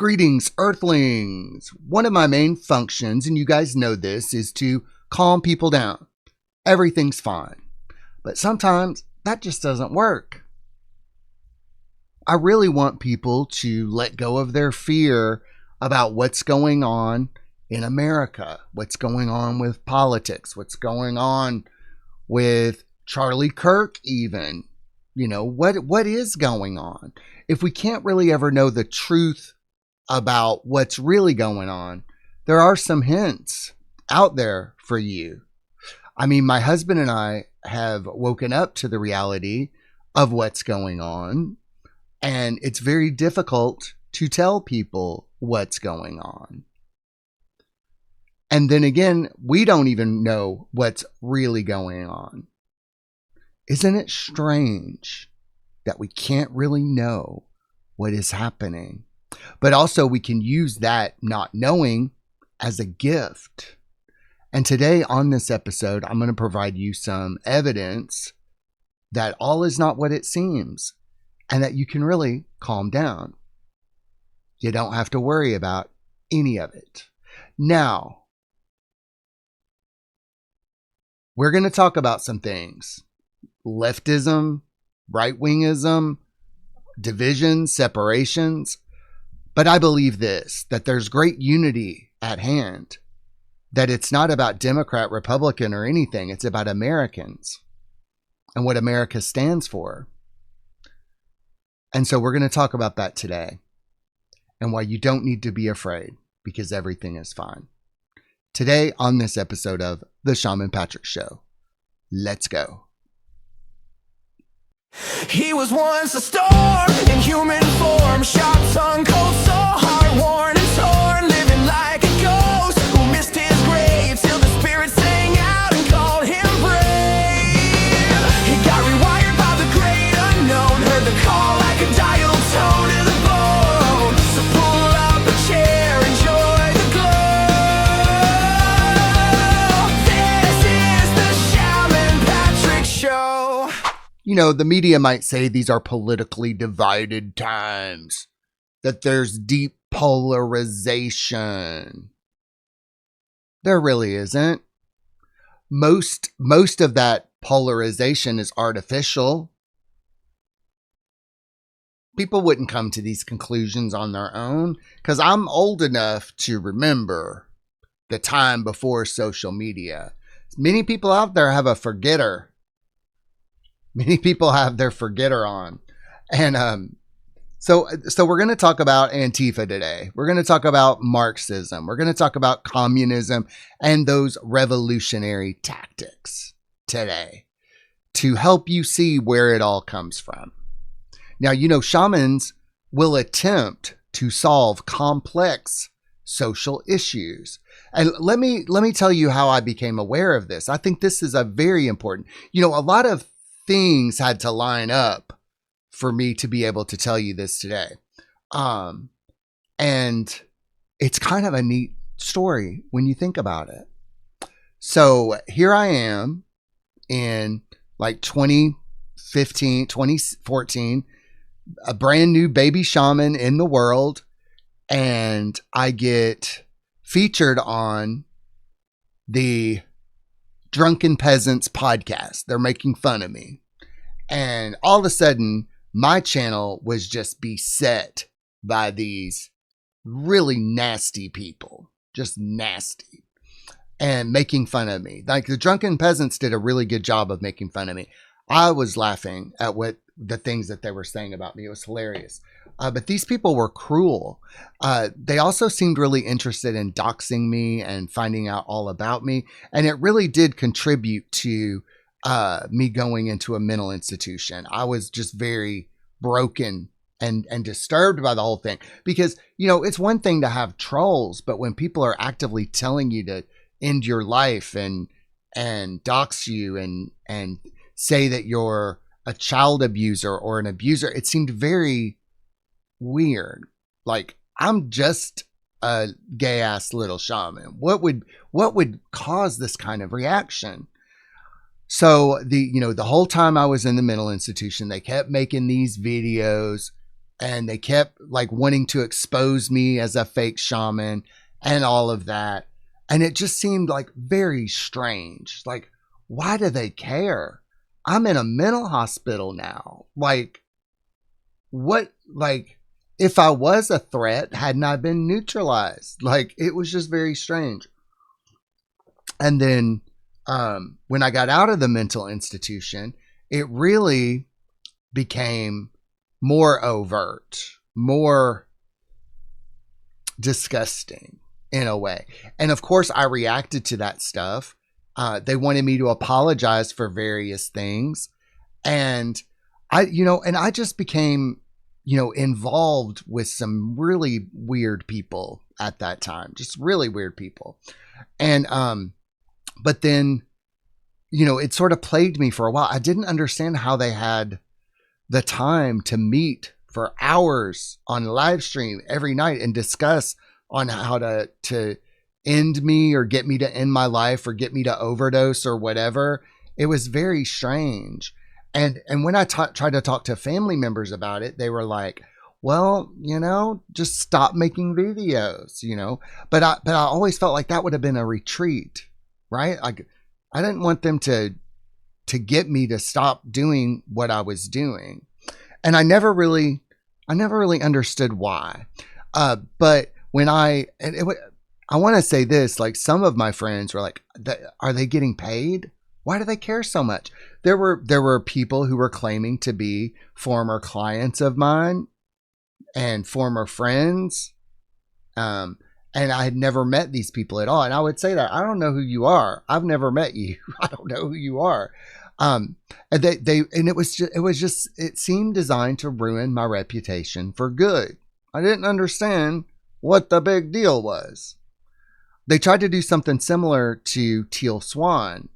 Greetings, Earthlings. One of my main functions, and you guys know this, is to calm people down. Everything's fine. But sometimes that just doesn't work. I really want people to let go of their fear about what's going on in America, what's going on with politics, what's going on with Charlie Kirk even. You know, what is going on? If we can't really ever know the truth about what's really going on, there are some hints out there for you. I mean, my husband and I have woken up to the reality of what's going on, and it's very difficult to tell people what's going on. And then again, we don't even know what's really going on. Isn't it strange that we can't really know what is happening? But also we can use that not knowing as a gift. And today on this episode, I'm going to provide you some evidence that all is not what it seems and that you can really calm down. You don't have to worry about any of it. Now, we're going to talk about some things. Leftism, right-wingism, divisions, separations. But I believe this, that there's great unity at hand, that it's not about Democrat, Republican, or anything. It's about Americans and what America stands for. And so we're going to talk about that today and why you don't need to be afraid because everything is fine. Today on this episode of The Shaman Patrick Show. Let's go. He was once a storm in human form, sharp tongue, cold sore, heart worn and torn, living like a ghost who missed his grave till the spirit sang out and called him brave. He got rewired by the great unknown, heard the call like a dialed tone to the bone. So pull up a chair, enjoy the glow. This is the Shaman Patrick Show. You know, the media might say these are politically divided times, that there's deep polarization. There really isn't. Most of that polarization is artificial. People wouldn't come to these conclusions on their own, because I'm old enough to remember the time before social media. Many people out there have a forgetter. Many people have their forgetter on. And so we're going to talk about ANTIFA today. We're going to talk about Marxism. We're going to talk about communism and those revolutionary tactics today to help you see where it all comes from. Now, you know, shamans will attempt to solve complex social issues. And let me tell you how I became aware of this. I think this is a very important, you know, a lot of things had to line up for me to be able to tell you this today. And it's kind of a neat story when you think about it. So here I am in like 2015, 2014, a brand new baby shaman in the world. And I get featured on the Drunken Peasants podcast. They're making fun of me. And all of a sudden, my channel was just beset by these really nasty people. Just nasty. And making fun of me. Like the Drunken Peasants did a really good job of making fun of me. I was laughing at what the things that they were saying about me. It was hilarious. But these people were cruel. They also seemed really interested in doxing me and finding out all about me. And it really did contribute to me going into a mental institution. I was just very broken and disturbed by the whole thing. Because, you know, it's one thing to have trolls, but when people are actively telling you to end your life and dox you and say that you're a child abuser or an abuser, it seemed very weird. Like, I'm just a gay ass little shaman. What would cause this kind of reaction? So the whole time I was in the mental institution, they kept making these videos and they kept like wanting to expose me as a fake shaman and all of that. And it just seemed like very strange. Like, why do they care? I'm in a mental hospital now. Like, what, like, if I was a threat, hadn't I been neutralized? Like, it was just very strange. And then when I got out of the mental institution, it really became more overt, more disgusting in a way. And of course, I reacted to that stuff. They wanted me to apologize for various things. And I just became, involved with some really weird people at that time, just really weird people. And, but then, it sort of plagued me for a while. I didn't understand how they had the time to meet for hours on live stream every night and discuss on how to end me or get me to end my life or get me to overdose or whatever. It was very strange. And when I tried to talk to family members about it, they were like, well, just stop making videos, but I always felt like that would have been a retreat, right? Like, I didn't want them to get me to stop doing what I was doing. And I never really understood why. But when I want to say this, like, some of my friends were like, are they getting paid? Why do they care so much? There were people who were claiming to be former clients of mine and former friends. And I had never met these people at all. And I would say that I don't know who you are. I've never met you. I don't know who you are. And it seemed designed to ruin my reputation for good. I didn't understand what the big deal was. They tried to do something similar to Teal Swan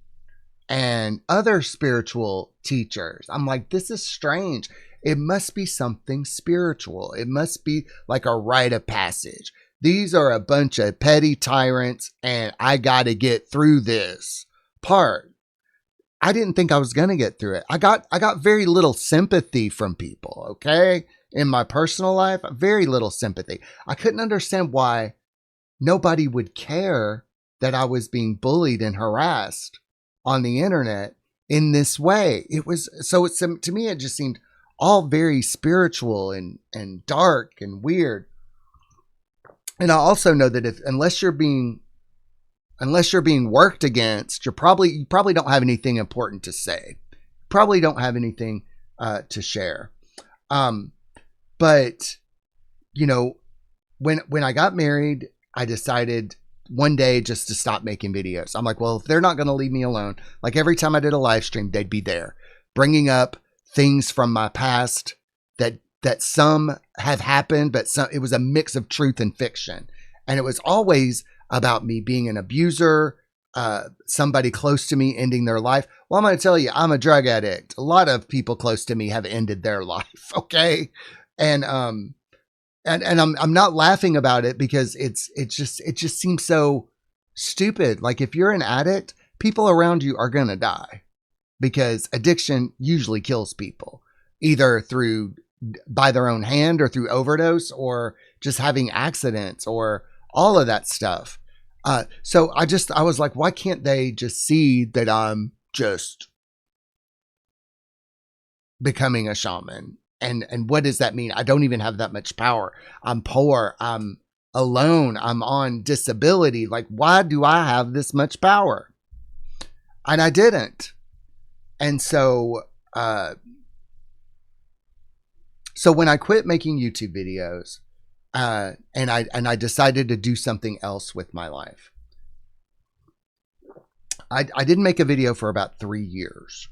and other spiritual teachers. I'm like, this is strange. It must be something spiritual. It must be like a rite of passage. These are a bunch of petty tyrants, and I got to get through this part. I didn't think I was going to get through it. I got very little sympathy from people, okay? In my personal life, very little sympathy. I couldn't understand why nobody would care that I was being bullied and harassed on the internet in this way. To me, it just seemed all very spiritual and dark and weird. And I also know that unless you're being worked against, you probably don't have anything important to say. Probably don't have anything to share. But when I got married, I decided one day just to stop making videos. I'm like, well, if they're not going to leave me alone, like every time I did a live stream, they'd be there bringing up things from my past that some have happened, but it was a mix of truth and fiction. And it was always about me being an abuser, somebody close to me ending their life. Well, I'm going to tell you, I'm a drug addict. A lot of people close to me have ended their life. Okay. And I'm not laughing about it because it just seems so stupid. Like, if you're an addict, people around you are going to die because addiction usually kills people, either by their own hand or through overdose or just having accidents or all of that stuff. So I was like, why can't they just see that I'm just becoming a shaman? And what does that mean? I don't even have that much power. I'm poor. I'm alone. I'm on disability. Like, why do I have this much power? And I didn't. And so when I quit making YouTube videos, and I decided to do something else with my life, I didn't make a video for about 3 years.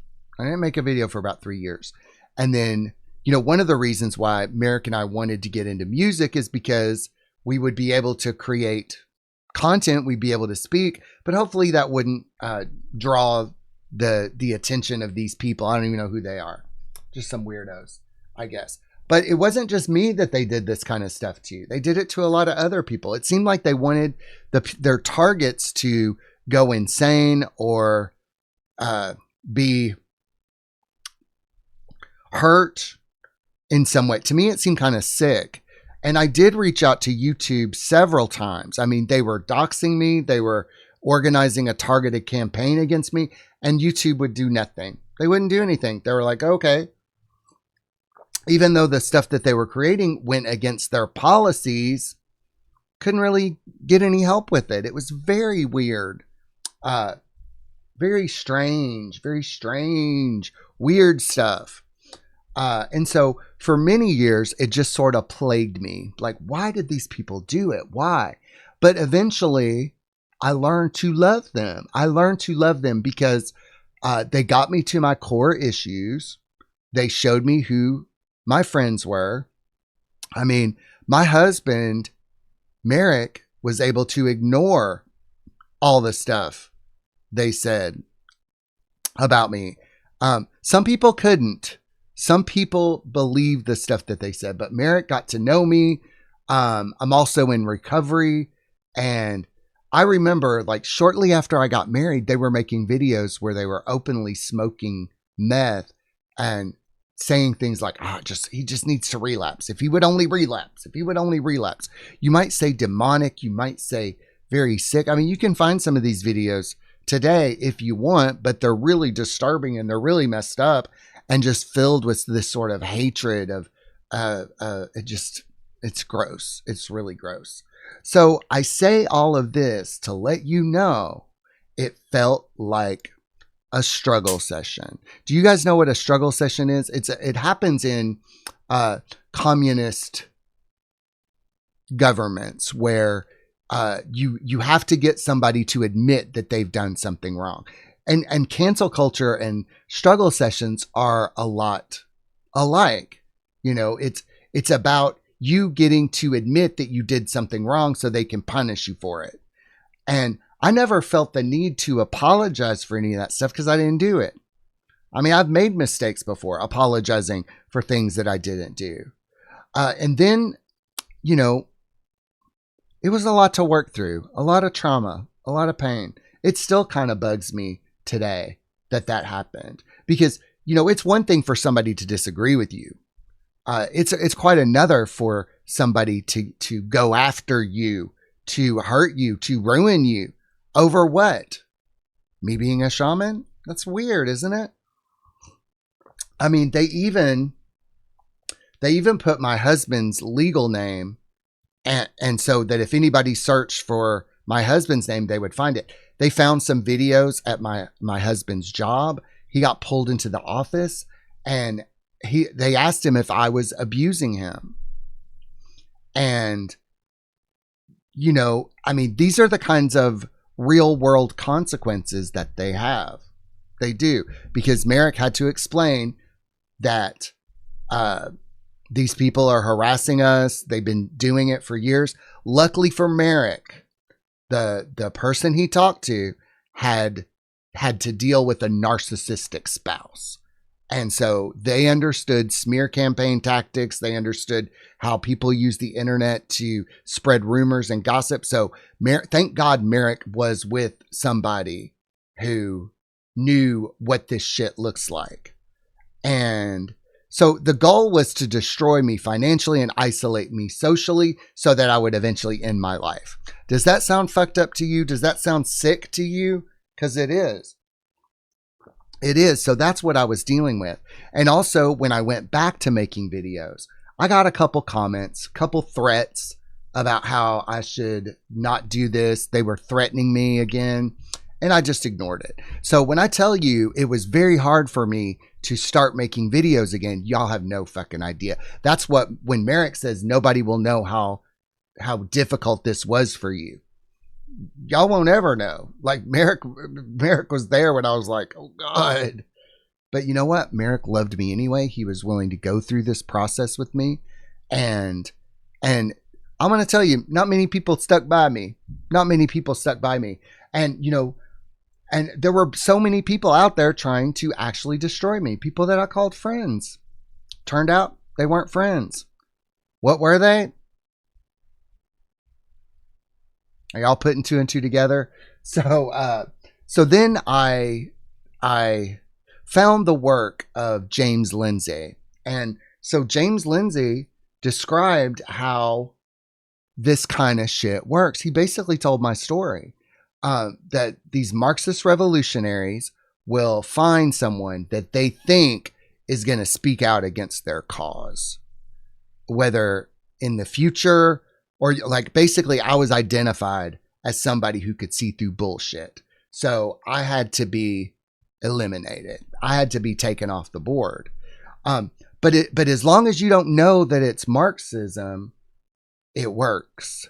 And then, one of the reasons why Merrick and I wanted to get into music is because we would be able to create content, we'd be able to speak, but hopefully that wouldn't draw the attention of these people. I don't even know who they are. Just some weirdos, I guess. But it wasn't just me that they did this kind of stuff to. They did it to a lot of other people. It seemed like they wanted their targets to go insane or be hurt in some way. To me, it seemed kind of sick. And I did reach out to YouTube several times. I mean, they were doxing me. They were organizing a targeted campaign against me, and YouTube would do nothing. They wouldn't do anything. They were like, okay. Even though the stuff that they were creating went against their policies, couldn't really get any help with it. It was very weird. Very strange, weird stuff. And so for many years, it just sort of plagued me. Like, why did these people do it? Why? But eventually, I learned to love them. I learned to love them because they got me to my core issues. They showed me who my friends were. I mean, my husband, Merrick, was able to ignore all the stuff they said about me. Some people couldn't. Some people believed the stuff that they said, but Merrick got to know me. I'm also in recovery. And I remember, like, shortly after I got married, they were making videos where they were openly smoking meth and saying things like, he just needs to relapse. If he would only relapse, you might say demonic, you might say very sick. I mean, you can find some of these videos today if you want, but they're really disturbing and they're really messed up and just filled with this sort of hatred of, it's gross. It's really gross. So I say all of this to let you know it felt like a struggle session. Do you guys know what a struggle session is? It happens in communist governments where you have to get somebody to admit that they've done something wrong. And cancel culture and struggle sessions are a lot alike. You know, it's about you getting to admit that you did something wrong so they can punish you for it. And I never felt the need to apologize for any of that stuff because I didn't do it. I mean, I've made mistakes before, apologizing for things that I didn't do. And then, you know, it was a lot to work through, a lot of trauma, a lot of pain. It still kind of bugs me today that happened because, you know, it's one thing for somebody to disagree with you. It's quite another for somebody to go after you, to hurt you, to ruin you over what? Me being a shaman? That's weird, isn't it? I mean, they even put my husband's legal name and so that if anybody searched for my husband's name, they would find it. They found some videos at my husband's job. He got pulled into the office and they asked him if I was abusing him. And, you know, I mean, these are the kinds of real world consequences that they have. They do, because Merrick had to explain that these people are harassing us. They've been doing it for years. Luckily for Merrick, the person he talked to had to deal with a narcissistic spouse. And so they understood smear campaign tactics. They understood how people use the internet to spread rumors and gossip. So thank God Merrick was with somebody who knew what this shit looks like. And so the goal was to destroy me financially and isolate me socially so that I would eventually end my life. Does that sound fucked up to you? Does that sound sick to you? Because it is. It is. So that's what I was dealing with. And also when I went back to making videos, I got a couple comments, couple threats about how I should not do this. They were threatening me again, and I just ignored it. So when I tell you it was very hard for me to start making videos again, y'all have no fucking idea. That's what, when Merrick says nobody will know how difficult this was for you, y'all won't ever know. Like Merrick was there when I was like, oh God. But you know what? Merrick loved me anyway. He was willing to go through this process with me. And I'm going to tell you, not many people stuck by me. And, you know, and there were so many people out there trying to actually destroy me. People that I called friends. Turned out they weren't friends. What were they? Are y'all putting two and two together? So then I found the work of James Lindsay. And So James Lindsay described how this kind of shit works. He basically told my story, that these Marxist revolutionaries will find someone that they think is going to speak out against their cause, whether in the future or like basically I was identified as somebody who could see through bullshit. So I had to be eliminated. I had to be taken off the board. But as long as you don't know that it's Marxism, it works.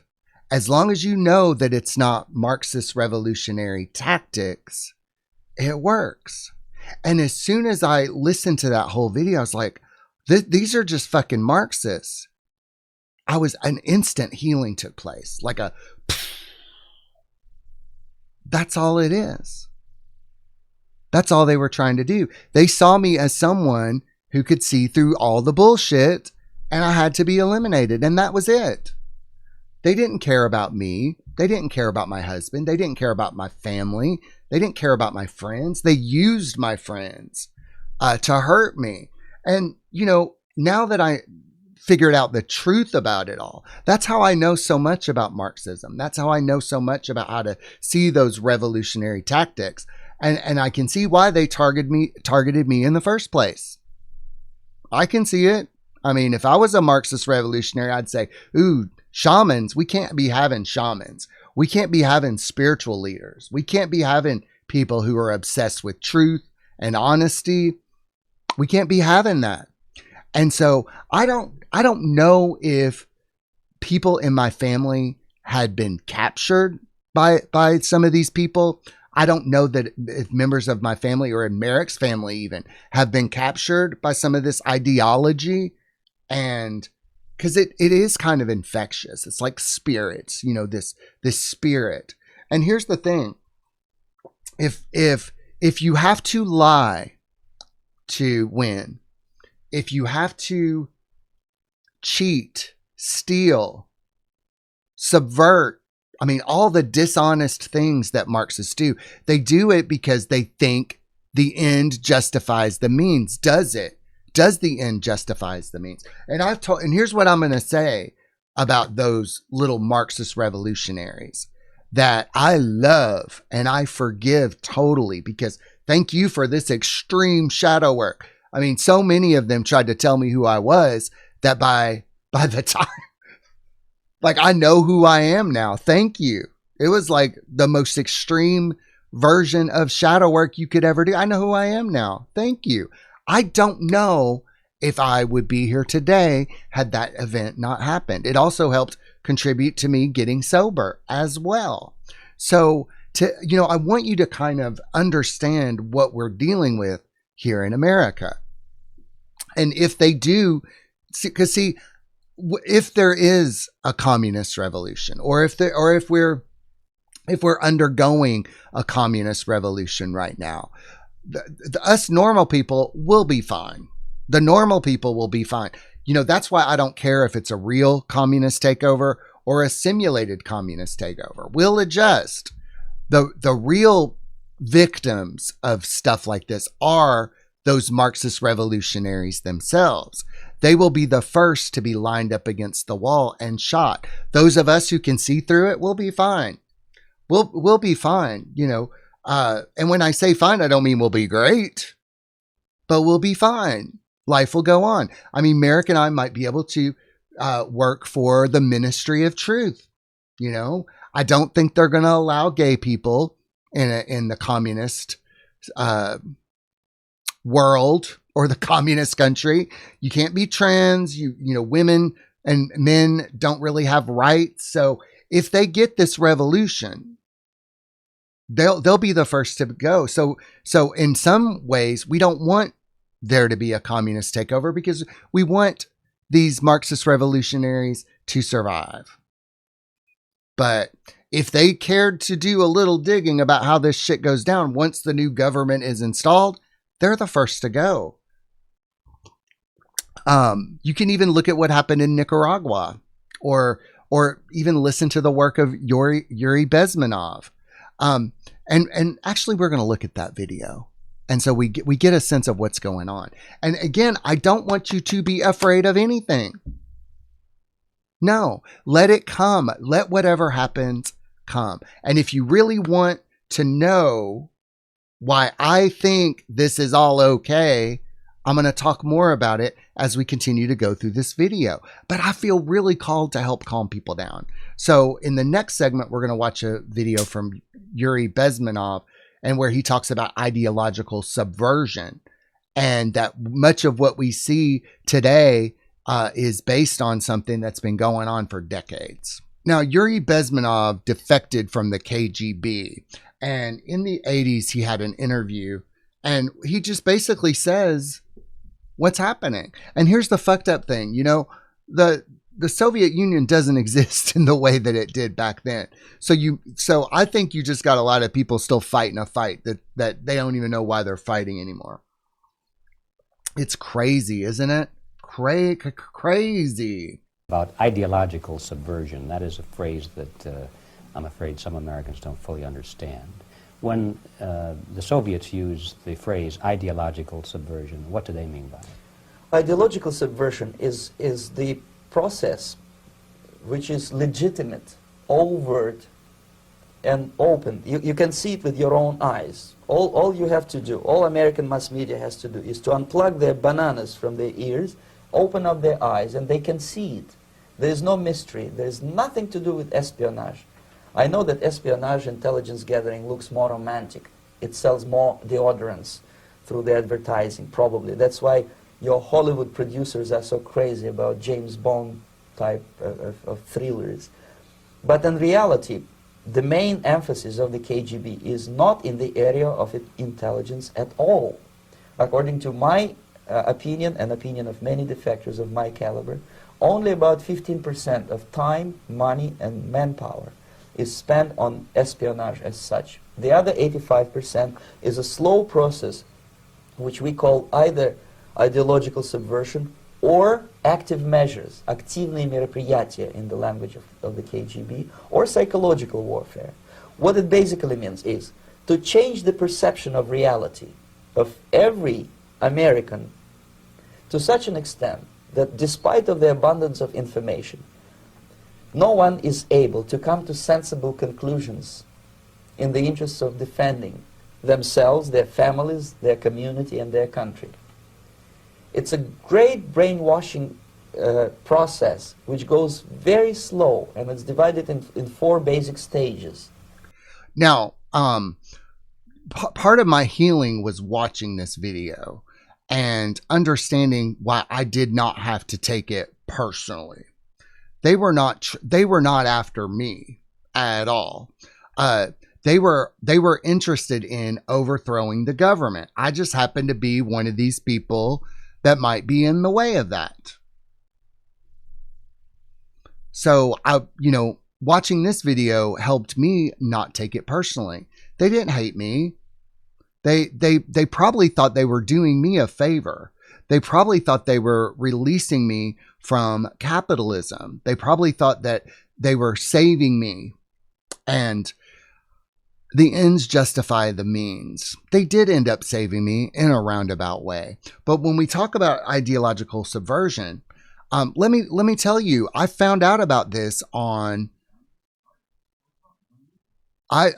As long as you know that it's not Marxist revolutionary tactics, it works. And as soon as I listened to that whole video, I was like, these are just fucking Marxists. An instant healing took place. Like that's all it is. That's all they were trying to do. They saw me as someone who could see through all the bullshit, and I had to be eliminated. And that was it. They didn't care about me. They didn't care about my husband. They didn't care about my family. They didn't care about my friends. They used my friends to hurt me. And, now that I figured out the truth about it all, that's how I know so much about Marxism. That's how I know so much about how to see those revolutionary tactics. And I can see why they targeted me in the first place. I can see it. I mean, if I was a Marxist revolutionary, I'd say, ooh, shamans, we can't be having shamans. We can't be having spiritual leaders. We can't be having people who are obsessed with truth and honesty. We can't be having that. And so I don't know if people in my family had been captured by some of these people. I don't know that if members of my family or in Merrick's family even have been captured by some of this ideology. And because it is kind of infectious. It's like spirits, this spirit. And here's the thing. If you have to lie to win, if you have to cheat, steal, subvert, all the dishonest things that Marxists do, they do it because they think the end justifies the means. Does it? Does the end justifies the means? And and here's what I'm going to say about those little Marxist revolutionaries that I love and I forgive totally, because thank you for this extreme shadow work. So many of them tried to tell me who I was, that by the time, like, I know who I am now. Thank you. It was like the most extreme version of shadow work you could ever do. I know who I am now. Thank you. I don't know if I would be here today had that event not happened. It also helped contribute to me getting sober as well. So I want you to kind of understand what we're dealing with here in America. And if they do, because if there is a communist revolution, or if we're undergoing a communist revolution right now, us normal people will be fine. The normal people will be fine. That's why I don't care if it's a real communist takeover or a simulated communist takeover. We'll adjust. The real victims of stuff like this are those Marxist revolutionaries themselves. They will be the first to be lined up against the wall and shot. Those of us who can see through it will be fine. We'll be fine, and when I say fine, I don't mean we'll be great, but we'll be fine. Life will go on. Merrick and I might be able to work for the Ministry of Truth. I don't think they're going to allow gay people in the communist world or the communist country. You can't be trans. Women and men don't really have rights. So if they get this revolution, they'll be the first to go. So in some ways, we don't want there to be a communist takeover, because we want these Marxist revolutionaries to survive. But if they cared to do a little digging about how this shit goes down once the new government is installed, they're the first to go. You can even look at what happened in Nicaragua, or even listen to the work of Yuri Bezmenov. And actually, we're going to look at that video. And so we get a sense of what's going on. And again, I don't want you to be afraid of anything. No, let it come. Let whatever happens come. And if you really want to know why I think this is all okay, I'm going to talk more about it as we continue to go through this video. But I feel really called to help calm people down. So in the next segment, we're going to watch a video from Yuri Bezmenov, and where he talks about ideological subversion, and that much of what we see today is based on something that's been going on for decades. Now, Yuri Bezmenov defected from the KGB, and in the 80s, he had an interview, and he just basically says what's happening. And here's the fucked up thing. You know, the Soviet Union doesn't exist in the way that it did back then. So I think you just got a lot of people still fighting a fight that they don't even know why they're fighting anymore. It's crazy, isn't it? Crazy. About ideological subversion, that is a phrase that I'm afraid some Americans don't fully understand. When the Soviets use the phrase ideological subversion, what do they mean by it? Ideological subversion is the process which is legitimate, overt, and open. You can see it with your own eyes. All you have to do, all American mass media has to do, is to unplug their bananas from their ears, open up their eyes, and they can see it. There is no mystery. There is nothing to do with espionage. I know that espionage, intelligence gathering, looks more romantic. It sells more deodorants through the advertising, probably. That's why your Hollywood producers are so crazy about James Bond type of thrillers. But in reality, the main emphasis of the KGB is not in the area of intelligence at all. According to my opinion and opinion of many defectors of my caliber, only about 15% of time, money, and manpower is spent on espionage as such. The other 85% is a slow process which we call either ideological subversion or active measures, активные мероприятия in the language of the KGB, or psychological warfare. What it basically means is to change the perception of reality of every American to such an extent that despite of the abundance of information, no one is able to come to sensible conclusions in the interests of defending themselves, their families, their community, and their country. It's a great brainwashing process which goes very slow, and it's divided in 4 basic stages. Now, part of my healing was watching this video and understanding why I did not have to take it personally. They were not after me at all. They were interested in overthrowing the government. I just happened to be one of these people that might be in the way of that. So watching this video helped me not take it personally. They didn't hate me. They probably thought they were doing me a favor. They probably thought they were releasing me from capitalism. They probably thought that they were saving me, and the ends justify the means. They did end up saving me in a roundabout way. But when we talk about ideological subversion, let me tell you, I found out about this on. I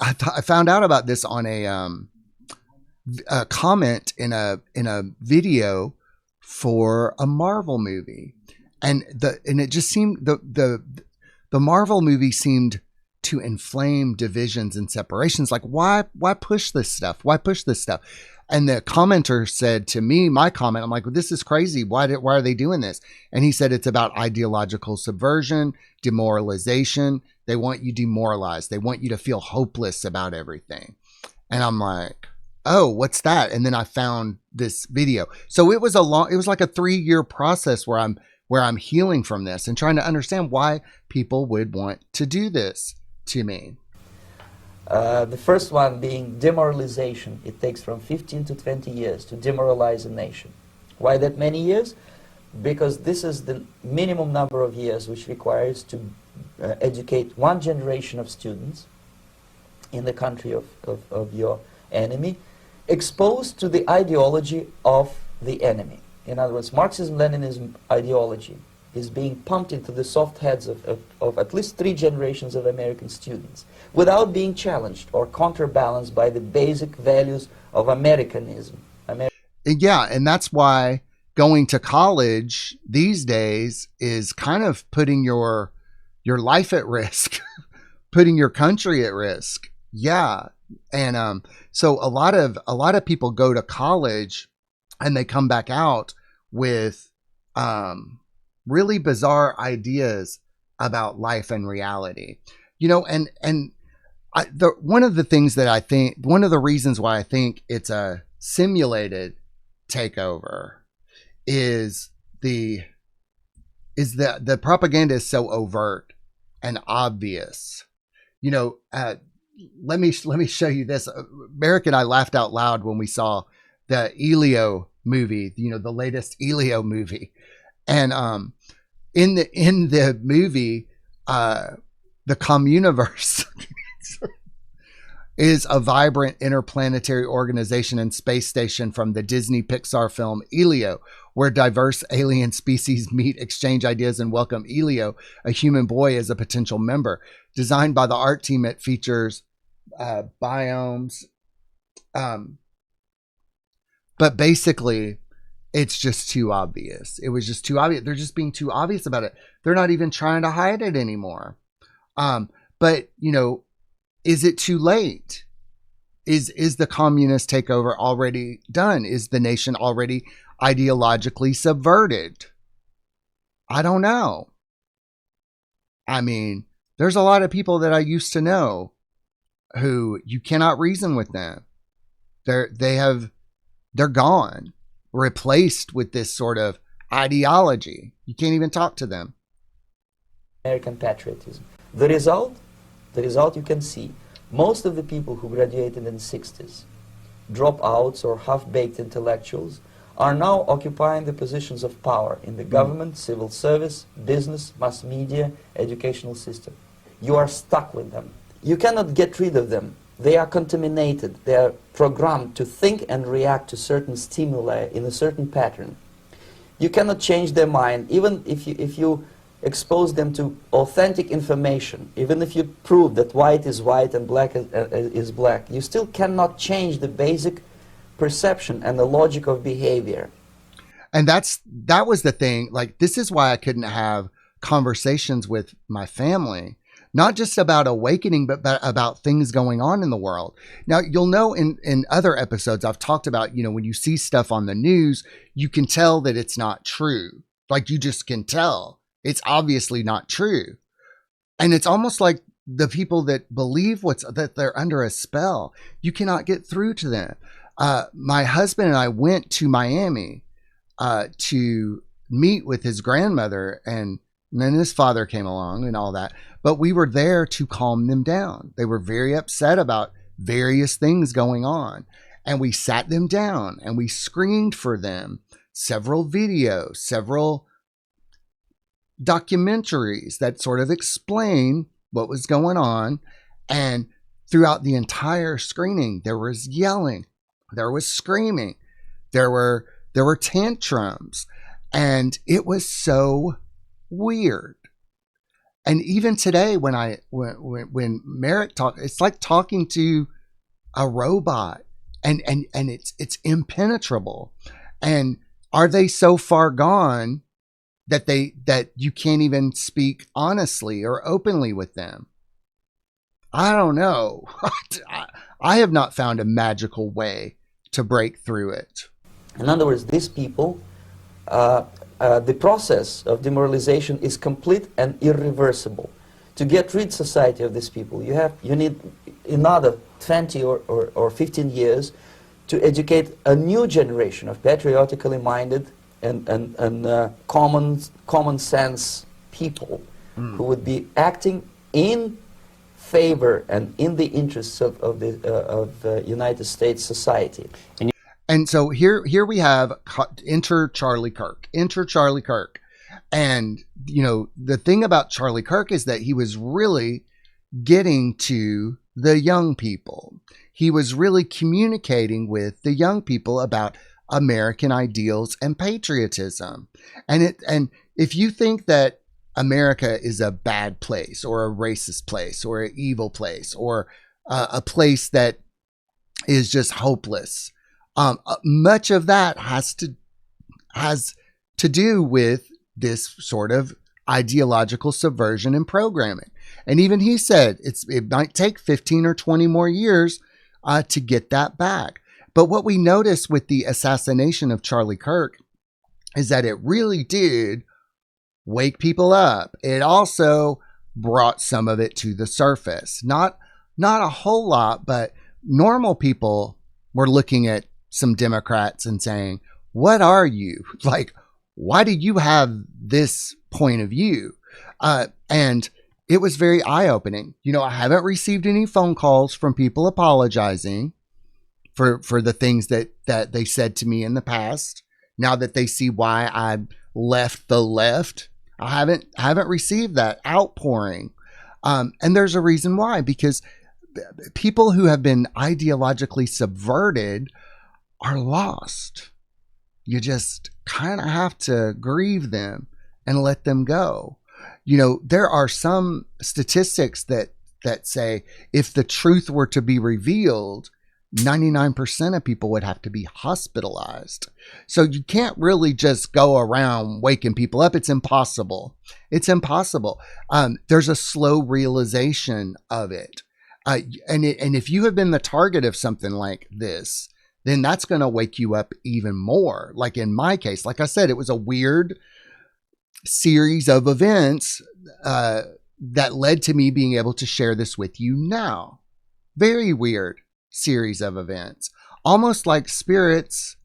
found out about this on a comment in a video for a Marvel movie, and it just seemed the Marvel movie seemed to inflame divisions and separations. Like, why push this stuff? Why push this stuff? And the commenter said to me, my comment, I'm like, well, this is crazy. Why are they doing this? And he said, it's about ideological subversion, demoralization. They want you demoralized. They want you to feel hopeless about everything. And I'm like, oh, what's that? And then I found this video. So it was like a 3-year process where I'm healing from this and trying to understand why people would want to do this to me. The first one being demoralization. It takes from 15 to 20 years to demoralize a nation. Why that many years? Because this is the minimum number of years which requires to educate one generation of students in the country of your enemy, exposed to the ideology of the enemy. In other words, Marxism-Leninism ideology is being pumped into the soft heads of at least 3 generations of American students without being challenged or counterbalanced by the basic values of Americanism. Yeah, and that's why going to college these days is kind of putting your life at risk, putting your country at risk. Yeah. And so a lot of people go to college and they come back out with really bizarre ideas about life and reality. You know, and one of the things that I think, one of the reasons why I think it's a simulated takeover is the propaganda is so overt and obvious. You know, let me show you this. Merrick and I laughed out loud when we saw the Elio movie, you know, the latest Elio movie. And in the movie, the Communiverse is a vibrant interplanetary organization and space station from the Disney Pixar film Elio, where diverse alien species meet, exchange ideas, and welcome Elio, a human boy, as a potential member. Designed by the art team, it features biomes. But basically, it's just too obvious. It was just too obvious. They're just being too obvious about it. They're not even trying to hide it anymore. But, you know, is it too late? Is the communist takeover already done? Is the nation already ideologically subverted? I don't know. I mean, there's a lot of people that I used to know who you cannot reason with them. They're gone, replaced with this sort of ideology. You can't even talk to them. American patriotism. The result you can see. Most of the people who graduated in the 60s, dropouts or half-baked intellectuals, are now occupying the positions of power in the government, civil service, business, mass media, educational system. You are stuck with them. You cannot get rid of them. They are contaminated. They are programmed to think and react to certain stimuli in a certain pattern. You cannot change their mind, even if you expose them to authentic information, even if you prove that white is white and black is black, you still cannot change the basic perception and the logic of behavior. And that was the thing. Like, this is why I couldn't have conversations with my family, not just about awakening, but about things going on in the world. Now, you'll know in other episodes, I've talked about, you know, when you see stuff on the news, you can tell that it's not true. Like, you just can tell. It's obviously not true. And it's almost like the people that believe that they're under a spell, you cannot get through to them. My husband and I went to Miami to meet with his grandmother, and then his father came along and all that. But we were there to calm them down. They were very upset about various things going on. And we sat them down and we screened for them several videos, several documentaries that sort of explain what was going on. And throughout the entire screening, there was yelling, there was screaming, there were tantrums, and it was so weird. And even today, when Merrick talked, it's like talking to a robot, and it's impenetrable. And are they so far gone that you can't even speak honestly or openly with them? I don't know. I have not found a magical way to break through it. In other words, these people, the process of demoralization is complete and irreversible. To get rid society of these people, you need another 20 or 15 years to educate a new generation of patriotically minded and common sense people who would be acting in favor and in the interests of the United States society. And so here we have enter Charlie Kirk. Enter Charlie Kirk. And, you know, the thing about Charlie Kirk is that he was really getting to the young people. he was really communicating with the young people about American ideals and patriotism. And if you think that America is a bad place or a racist place or an evil place or a place that is just hopeless, much of that has to do with this sort of ideological subversion and programming. And even he said it might take 15 or 20 more years to get that back. But what we noticed with the assassination of Charlie Kirk is that it really did wake people up. It also brought some of it to the surface. Not a whole lot, but normal people were looking at some Democrats and saying, what are you? Like, why do you have this point of view? And it was very eye-opening. You know, I haven't received any phone calls from people apologizing for the things that they said to me in the past. Now that they see why I left the left, I haven't received that outpouring. And there's a reason why, because people who have been ideologically subverted are lost. You just kind of have to grieve them and let them go. You know, there are some statistics that say if the truth were to be revealed, 99% of people would have to be hospitalized. So you can't really just go around waking people up. It's impossible. It's impossible. There's a slow realization of it. And if you have been the target of something like this, then that's going to wake you up even more. Like in my case, like I said, it was a weird series of events that led to me being able to share this with you now. Very weird series of events, almost like spirits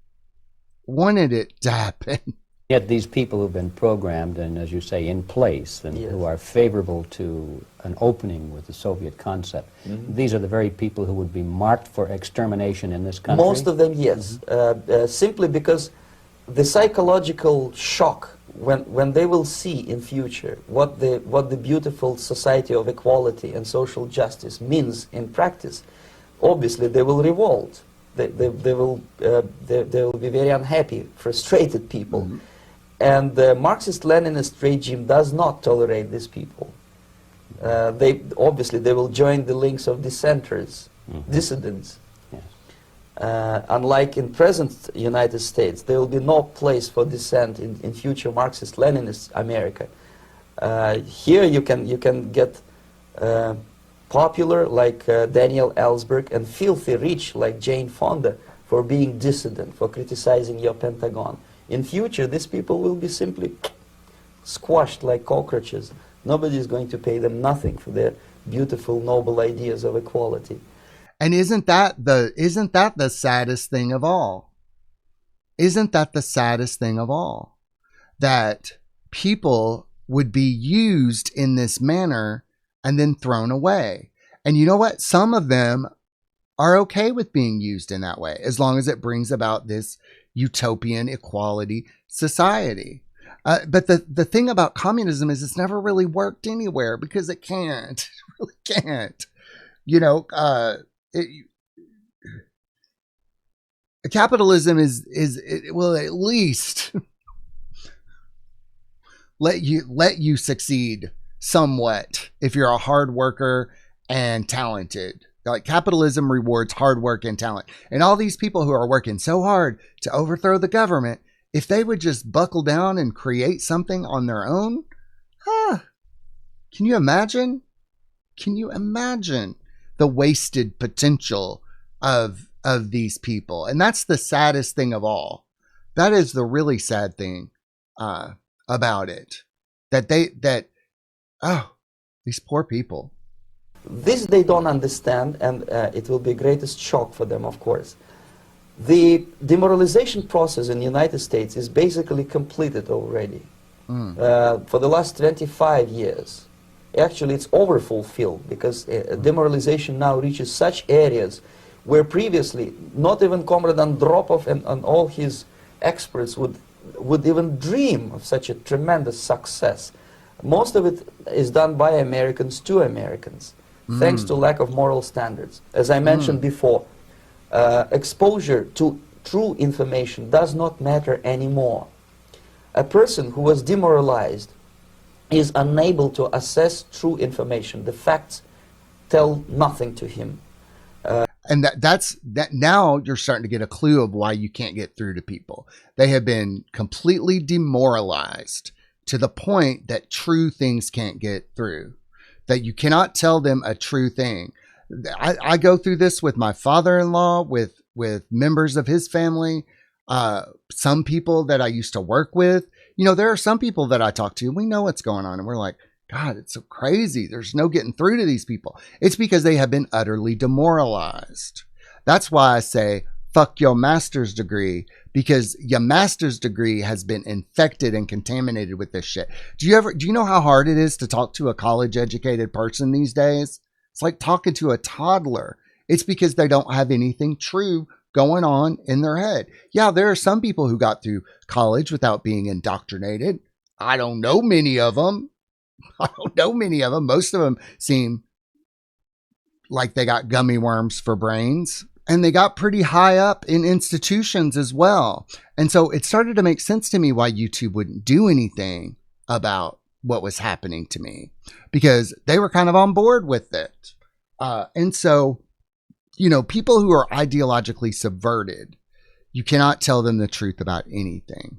wanted it to happen. Yet these people who've been programmed and, as you say, in place, and Yes. who are favorable to an opening with the Soviet concept, these are the very people who would be marked for extermination in this country? Most of them, yes. Simply because the psychological shock when they will see in future what the beautiful society of equality and social justice means in practice, obviously they will revolt. They will be very unhappy, frustrated people. And the Marxist-Leninist regime does not tolerate these people. They will join the links of dissenters, dissidents. Yes. Unlike in present United States, there will be no place for dissent in future Marxist-Leninist America. Here you can get popular like Daniel Ellsberg and filthy rich like Jane Fonda for being dissident, for criticizing your Pentagon. In future, these people will be simply squashed like cockroaches. Nobody is going to pay them nothing for their beautiful, noble ideas of equality. And isn't that the saddest thing of all? Isn't that the saddest thing of all? That people would be used in this manner and then thrown away. And you know what? Some of them are okay with being used in that way, as long as it brings about this utopian equality society. But the thing about communism is it's never really worked anywhere because it can't. It really can't. You know, capitalism it will at least let you succeed somewhat if you're a hard worker and talented. Like, capitalism rewards hard work and talent. And all these people who are working so hard to overthrow the government, if they would just buckle down and create something on their own, can you imagine? Can you imagine the wasted potential of these people? And that's the saddest thing of all. That is the really sad thing about it. These poor people. This they don't understand, and it will be greatest shock for them, of course. The demoralization process in the United States is basically completed already. For the last 25 years. Actually, it's overfulfilled because demoralization now reaches such areas where previously not even Comrade Andropov and all his experts would even dream of such a tremendous success. Most of it is done by Americans to Americans. thanks to lack of moral standards. As I mentioned before, exposure to true information does not matter anymore. A person who was demoralized is unable to assess true information. The facts tell nothing to him. And that's now you're starting to get a clue of why you can't get through to people. They have been completely demoralized to the point that true things can't get through, that you cannot tell them a true thing. I go through this with my father-in-law, with members of his family, some people that I used to work with. You know, there are some people that I talk to, we know what's going on, and we're like, God, it's so crazy. There's no getting through to these people. It's because they have been utterly demoralized. That's why I say, fuck your master's degree, because your master's degree has been infected and contaminated with this shit. Do you know how hard it is to talk to a college educated person these days? It's like talking to a toddler. It's because they don't have anything true going on in their head. Yeah, there are some people who got through college without being indoctrinated. I don't know many of them. Most of them seem like they got gummy worms for brains, and they got pretty high up in institutions as well. And so it started to make sense to me why YouTube wouldn't do anything about what was happening to me, because they were kind of on board with it. And so, you know, people who are ideologically subverted, you cannot tell them the truth about anything.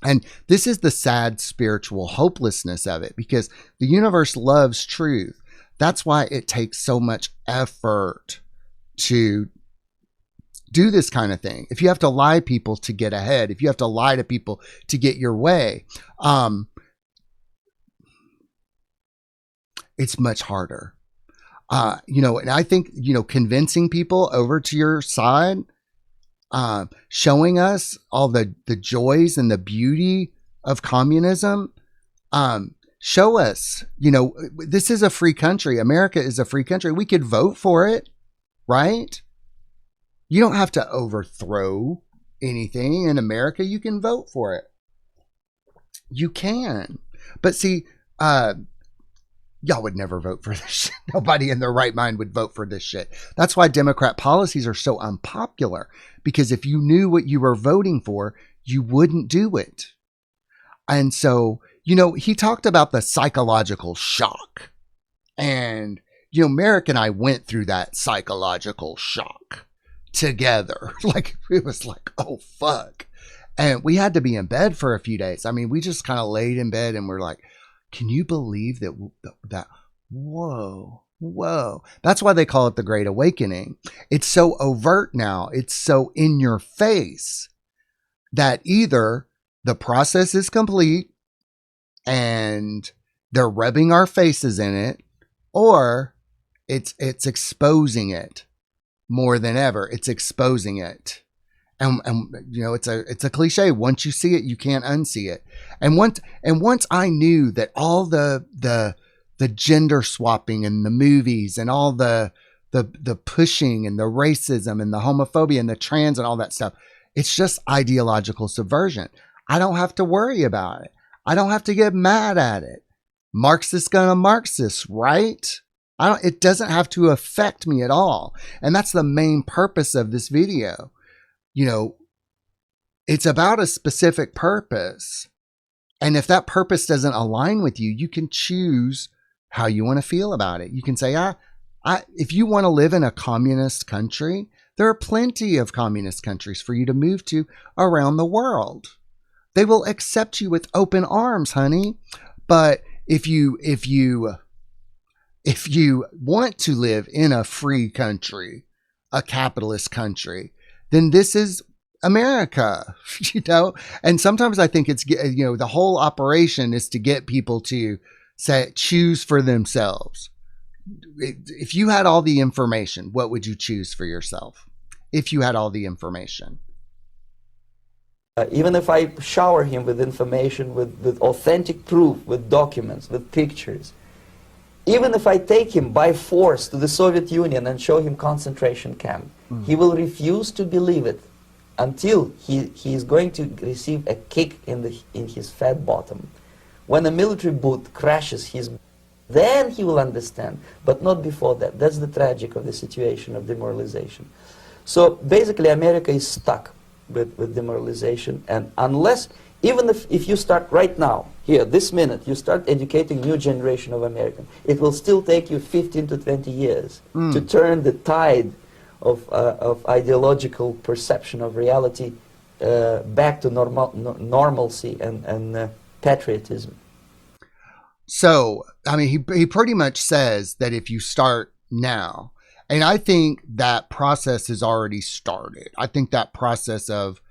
And this is the sad spiritual hopelessness of it, because the universe loves truth. That's why it takes so much effort to do this kind of thing. If you have to lie to people to get ahead, if you have to lie to people to get your way, it's much harder. You know, and I think, you know, convincing people over to your side, showing us all the joys and the beauty of communism, show us, you know, this is a free country. America is a free country. We could vote for it, right? You don't have to overthrow anything in America. You can vote for it. You can. But see, y'all would never vote for this shit. Nobody in their right mind would vote for this shit. That's why Democrat policies are so unpopular, because if you knew what you were voting for, you wouldn't do it. And so, you know, he talked about the psychological shock. And, you know, Merrick and I went through that psychological shock together. Like, it was like, oh, fuck. And we had to be in bed for a few days. I mean, we just kind of laid in bed and we're like, can you believe that, whoa. That's why they call it the Great Awakening. It's so overt now. It's so in your face that either the process is complete and they're rubbing our faces in it, or it's exposing it more than ever. It's exposing it. And you know, it's a cliche. Once you see it, you can't unsee it. And once I knew that all the gender swapping in the movies and all the pushing and the racism and the homophobia and the trans and all that stuff, it's just ideological subversion. I don't have to worry about it. I don't have to get mad at it. Marxist gonna Marxist, right? It doesn't have to affect me at all. And that's the main purpose of this video. You know, it's about a specific purpose. And if that purpose doesn't align with you, you can choose how you want to feel about it. You can say, if you want to live in a communist country, there are plenty of communist countries for you to move to around the world. They will accept you with open arms, honey. But if you want to live in a free country, a capitalist country, then this is America, you know? And sometimes I think it's, you know, the whole operation is to get people to say, choose for themselves. If you had all the information, what would you choose for yourself? If you had all the information. Even if I shower him with information, with authentic proof, with documents, with pictures, even if I take him by force to the Soviet Union and show him concentration camp, he will refuse to believe it until he is going to receive a kick in his fat bottom. When a military boot crashes his Then he will understand, but not before that. That's the tragic of the situation of demoralization. So basically America is stuck with demoralization, and unless, even if you start right now, here, this minute, you start educating new generation of Americans, it will still take you 15 to 20 years to turn the tide of ideological perception of reality back to normalcy and patriotism. So, I mean, he pretty much says that if you start now, and I think that process has already started. I think that process of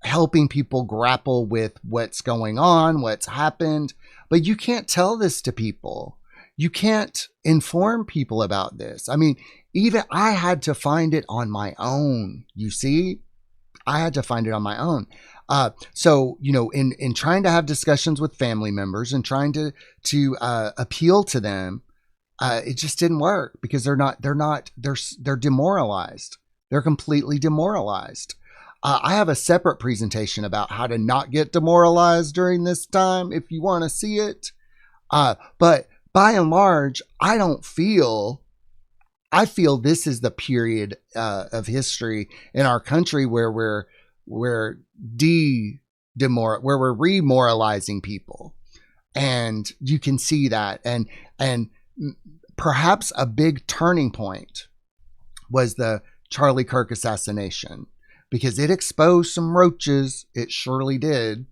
helping people grapple with what's going on, what's happened, but you can't tell this to people. You can't inform people about this. I mean, even I had to find it on my own. You see, I had to find it on my own. So, you know, in trying to have discussions with family members and trying to appeal to them, it just didn't work because they're demoralized. They're completely demoralized. I have a separate presentation about how to not get demoralized during this time if you want to see it. But by and large, I feel this is the period of history in our country where we're remoralizing people, and you can see that, and perhaps a big turning point was the Charlie Kirk assassination, because it exposed some roaches. It surely did.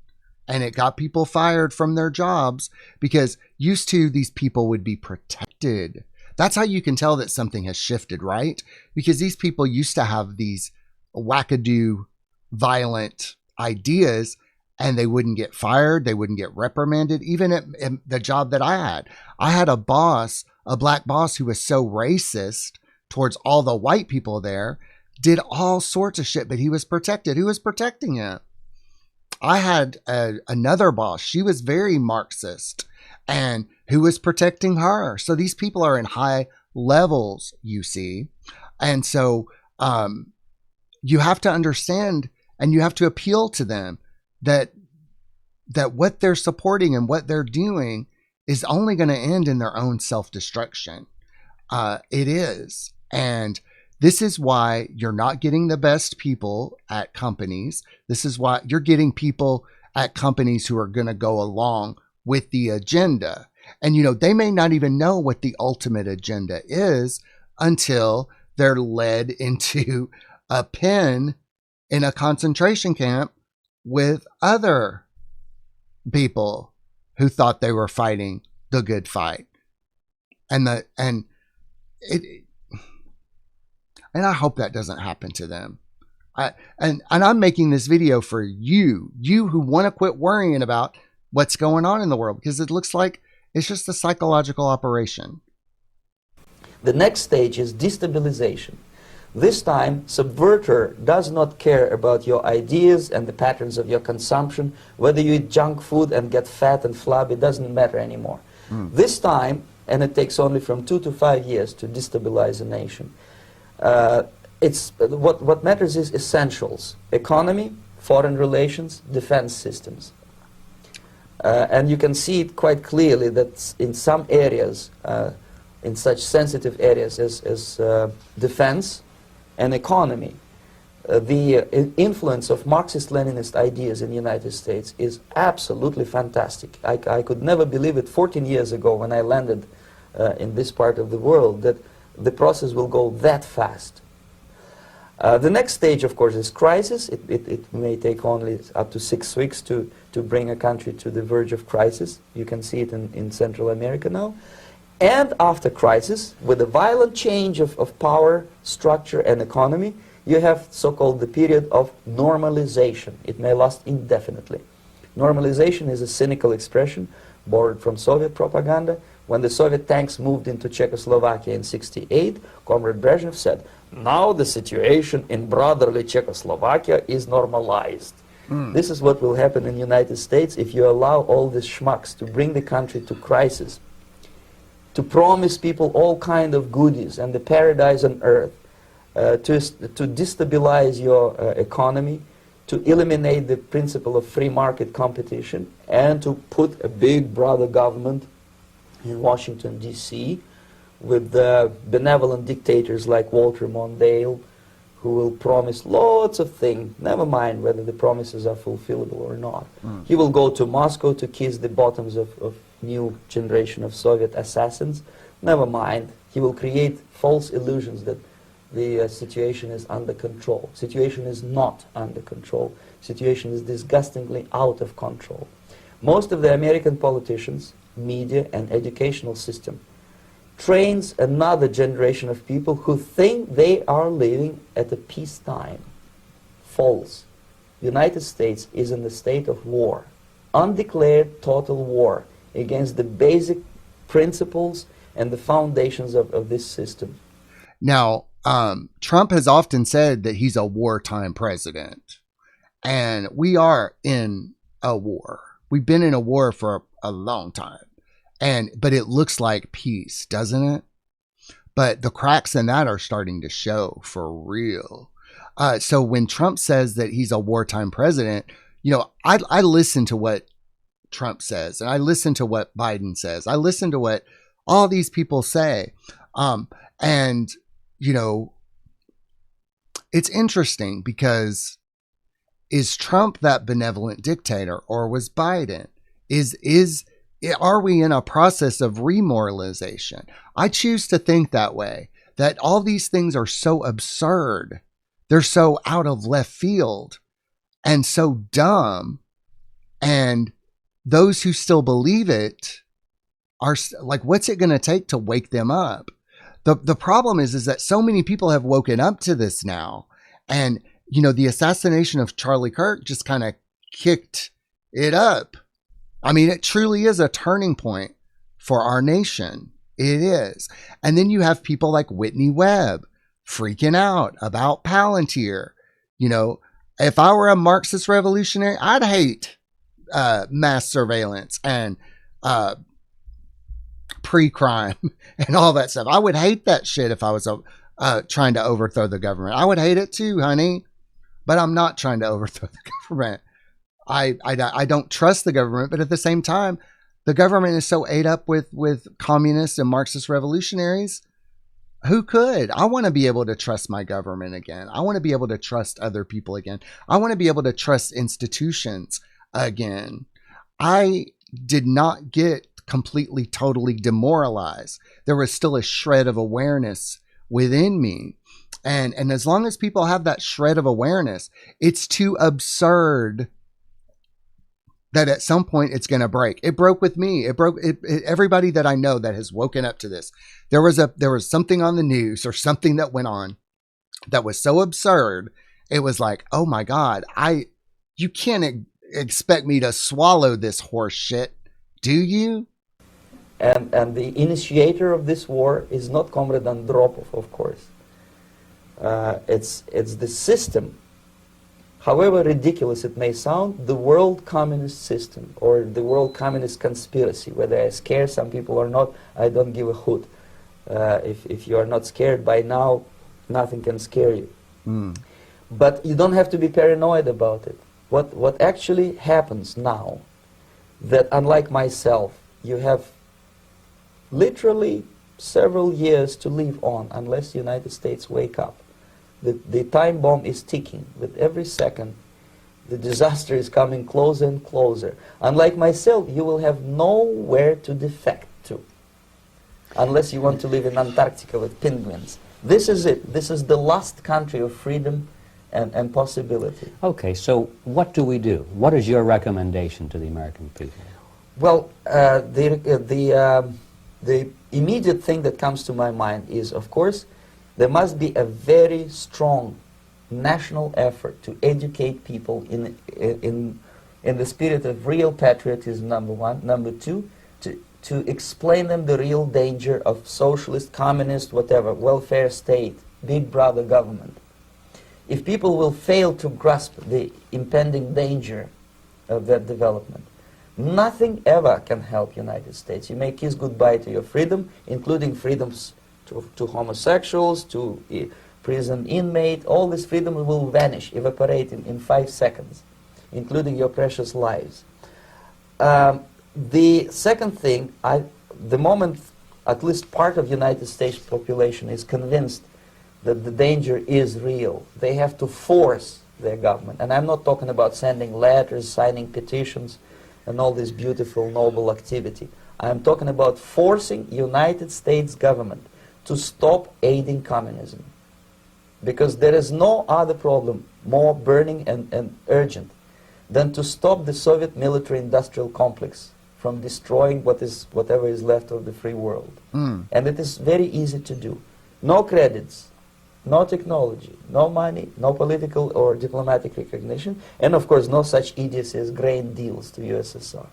And it got people fired from their jobs, because used to these people would be protected. That's how you can tell that something has shifted, right? Because these people used to have these wackadoo, violent ideas, and they wouldn't get fired. They wouldn't get reprimanded. Even at the job that I had a boss, a black boss, who was so racist towards all the white people there, did all sorts of shit, but he was protected. Who was protecting him? I had another boss. She was very Marxist, and who was protecting her? So these people are in high levels, you see. And so you have to understand, and you have to appeal to them that what they're supporting and what they're doing is only going to end in their own self-destruction. It is. And this is why you're not getting the best people at companies. This is why you're getting people at companies who are going to go along with the agenda. And, you know, they may not even know what the ultimate agenda is until they're led into a pen in a concentration camp with other people who thought they were fighting the good fight. And I hope that doesn't happen to them. And I'm making this video for you who want to quit worrying about what's going on in the world, because it looks like it's just a psychological operation. The next stage is destabilization. This time, subverter does not care about your ideas and the patterns of your consumption. Whether you eat junk food and get fat and flabby, it doesn't matter anymore. This time, and it takes only from 2 to 5 years to destabilize a nation, what matters is essentials: economy, foreign relations, defense systems. And you can see it quite clearly that in some areas, in such sensitive areas as defense and economy, the influence of Marxist-Leninist ideas in the United States is absolutely fantastic. I could never believe it 14 years ago when I landed in this part of the world, that the process will go that fast. The next stage, of course, is crisis. It may take only up to 6 weeks to bring a country to the verge of crisis. You can see it in Central America now. And after crisis, with a violent change of power, structure, and economy, you have so-called the period of normalization. It may last indefinitely. Normalization is a cynical expression borrowed from Soviet propaganda. When the Soviet tanks moved into Czechoslovakia in '68, Comrade Brezhnev said, "Now the situation in brotherly Czechoslovakia is normalized." This is what will happen in the United States if you allow all these schmucks to bring the country to crisis, to promise people all kind of goodies and the paradise on earth, to destabilize your economy, to eliminate the principle of free market competition, and to put a big brother government in Washington, D.C., with benevolent dictators like Walter Mondale, who will promise lots of things, never mind whether the promises are fulfillable or not. He will go to Moscow to kiss the bottoms of new generation of Soviet assassins, never mind. He will create false illusions that the situation is under control. Situation is not under control. Situation is disgustingly out of control. Most of the American politicians, media, and educational system trains another generation of people who think they are living at a peacetime. False. The United States is in a state of war, undeclared total war against the basic principles and the foundations of this system. Now, Trump has often said that he's a wartime president, and we are in a war. We've been in a war for a long time. But it looks like peace, doesn't it? But the cracks in that are starting to show for real. So when Trump says that he's a wartime president, you know, I listen to what Trump says, and I listen to what Biden says. I listen to what all these people say. And, you know, it's interesting because is Trump that benevolent dictator, or was Biden? Are we in a process of remoralization? I choose to think that way, that all these things are so absurd. They're so out of left field and so dumb. And those who still believe it are like, what's it going to take to wake them up? The problem is that so many people have woken up to this now. And, you know, the assassination of Charlie Kirk just kind of kicked it up. I mean, it truly is a turning point for our nation. It is. And then you have people like Whitney Webb freaking out about Palantir. You know, if I were a Marxist revolutionary, I'd hate mass surveillance and pre-crime and all that stuff. I would hate that shit if I was trying to overthrow the government. I would hate it too, honey. But I'm not trying to overthrow the government. I don't trust the government, but at the same time, the government is so ate up with communists and Marxist revolutionaries. Who could? I want to be able to trust my government again. I want to be able to trust other people again. I want to be able to trust institutions again. I did not get completely, totally demoralized. There was still a shred of awareness within me. And as long as people have that shred of awareness, it's too absurd that at some point it's going to break. It broke with me. It broke everybody that I know that has woken up to this. There was something on the news or something that went on that was so absurd. It was like, oh my God, you can't expect me to swallow this horse shit, do you? And the initiator of this war is not Comrade Andropov, of course. It's the system. However ridiculous it may sound, the world communist system or the world communist conspiracy, whether I scare some people or not, I don't give a hoot. If you are not scared by now, nothing can scare you. But you don't have to be paranoid about it. What actually happens now, that unlike myself, you have literally several years to live on unless the United States wake up. The time bomb is ticking. With every second, the disaster is coming closer and closer. Unlike myself, you will have nowhere to defect to, unless you want to live in Antarctica with penguins. This is it. This is the last country of freedom and possibility. Okay, so what do we do? What is your recommendation to the American people? Well, the immediate thing that comes to my mind is, of course, there must be a very strong national effort to educate people in the spirit of real patriotism, number one. Number two, to explain them the real danger of socialist, communist, whatever, welfare state, big brother government. If people will fail to grasp the impending danger of that development, nothing ever can help United States. You may kiss goodbye to your freedom, including freedoms to homosexuals, to prison inmate. All this freedom will vanish, evaporate in 5 seconds, including your precious lives. The second thing, the moment at least part of United States population is convinced that the danger is real, they have to force their government. And I'm not talking about sending letters, signing petitions, and all this beautiful, noble activity. I'm talking about forcing United States government to stop aiding communism. Because there is no other problem more burning and urgent than to stop the Soviet military-industrial complex from destroying whatever is left of the free world. And it is very easy to do. No credits, no technology, no money, no political or diplomatic recognition, and of course no such idiocy as grain deals to USSR.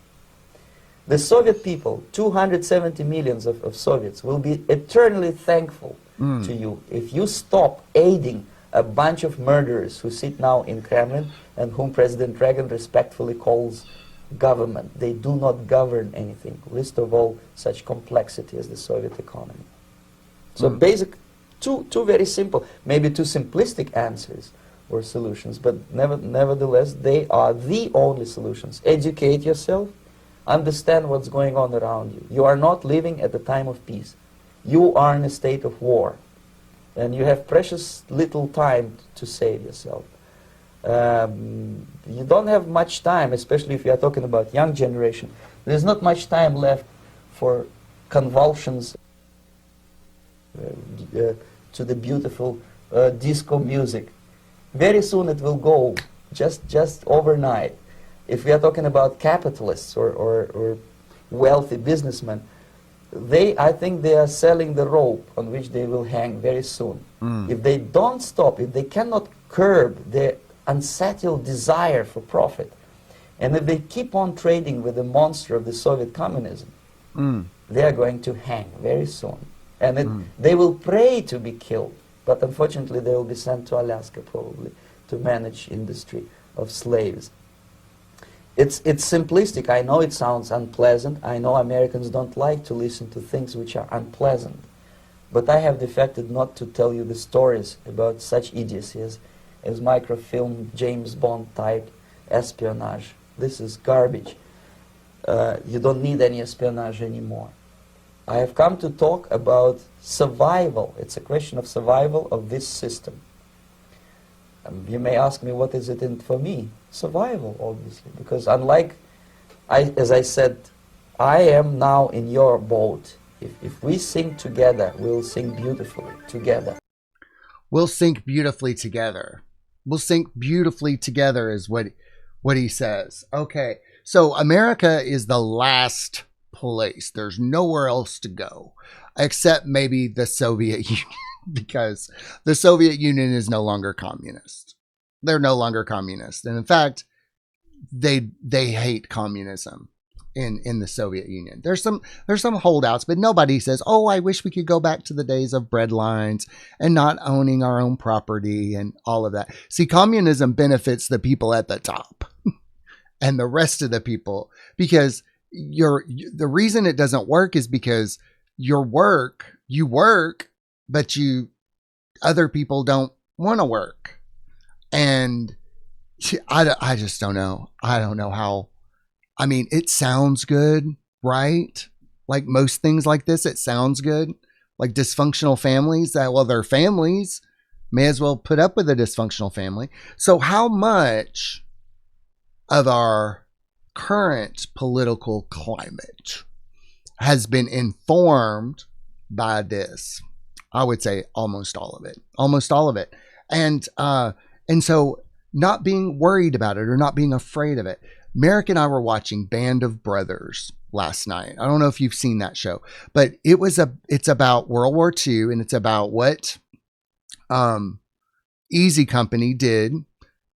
The Soviet people, 270 millions of Soviets, will be eternally thankful to you if you stop aiding a bunch of murderers who sit now in Kremlin and whom President Reagan respectfully calls government. They do not govern anything, least of all such complexity as the Soviet economy. So basic, two very simple, maybe too simplistic answers or solutions, but nevertheless they are the only solutions. Educate yourself, understand what's going on around you. You are not living at the time of peace. You are in a state of war, and you have precious little time to save yourself. You don't have much time, especially if you are talking about young generation. There's not much time left for convulsions to the beautiful disco music. Very soon it will go, just overnight. If we are talking about capitalists or wealthy businessmen, I think they are selling the rope on which they will hang very soon. If they don't stop, if they cannot curb their unsettled desire for profit, and if they keep on trading with the monster of the Soviet communism, they are going to hang very soon. And they will pray to be killed, but unfortunately they will be sent to Alaska probably to manage industry of slaves. It's simplistic. I know it sounds unpleasant. I know Americans don't like to listen to things which are unpleasant. But I have defected not to tell you the stories about such idiocy as microfilm, James Bond type espionage. This is garbage. You don't need any espionage anymore. I have come to talk about survival. It's a question of survival of this system. You may ask me, what is it in for me? Survival, obviously, because unlike, as I said, I am now in your boat. If we sing together, we'll sing beautifully together. We'll sink beautifully together. We'll sink beautifully together is what he says. Okay, so America is the last place. There's nowhere else to go except maybe the Soviet Union, because the Soviet Union is no longer communist. They're no longer communist. And in fact, they hate communism in the Soviet Union. There's some holdouts, but nobody says, oh, I wish we could go back to the days of bread lines and not owning our own property and all of that. See, communism benefits the people at the top and the rest of the people, because the reason it doesn't work is because you work, but other people don't want to work. And I just don't know. I don't know how. I mean, it sounds good, right? Like most things like this, it sounds good. Like dysfunctional families, they're families. May as well put up with a dysfunctional family. So how much of our current political climate has been informed by this? I would say almost all of it. And so not being worried about it or not being afraid of it. Merrick and I were watching Band of Brothers last night. I don't know if you've seen that show, but it's about World War II, and it's about what Easy Company did.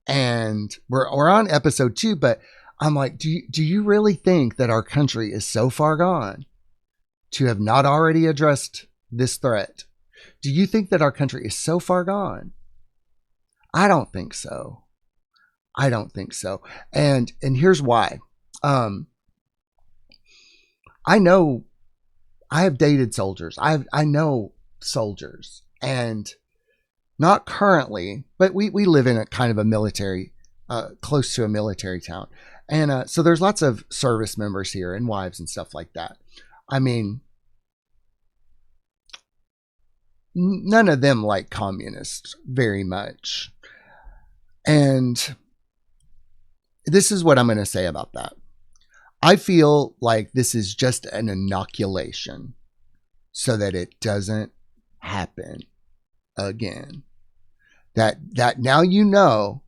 And we're on episode 2, but I'm like, do you really think that our country is so far gone to have not already addressed this threat? Do you think that our country is so far gone? I don't think so. And here's why. I know I have dated soldiers. I know soldiers, and not currently, but we live in a kind of a military, close to a military town. And so there's lots of service members here and wives and stuff like that. I mean, none of them like communists very much. And this is what I'm going to say about that. I feel like this is just an inoculation so that it doesn't happen again. That now you know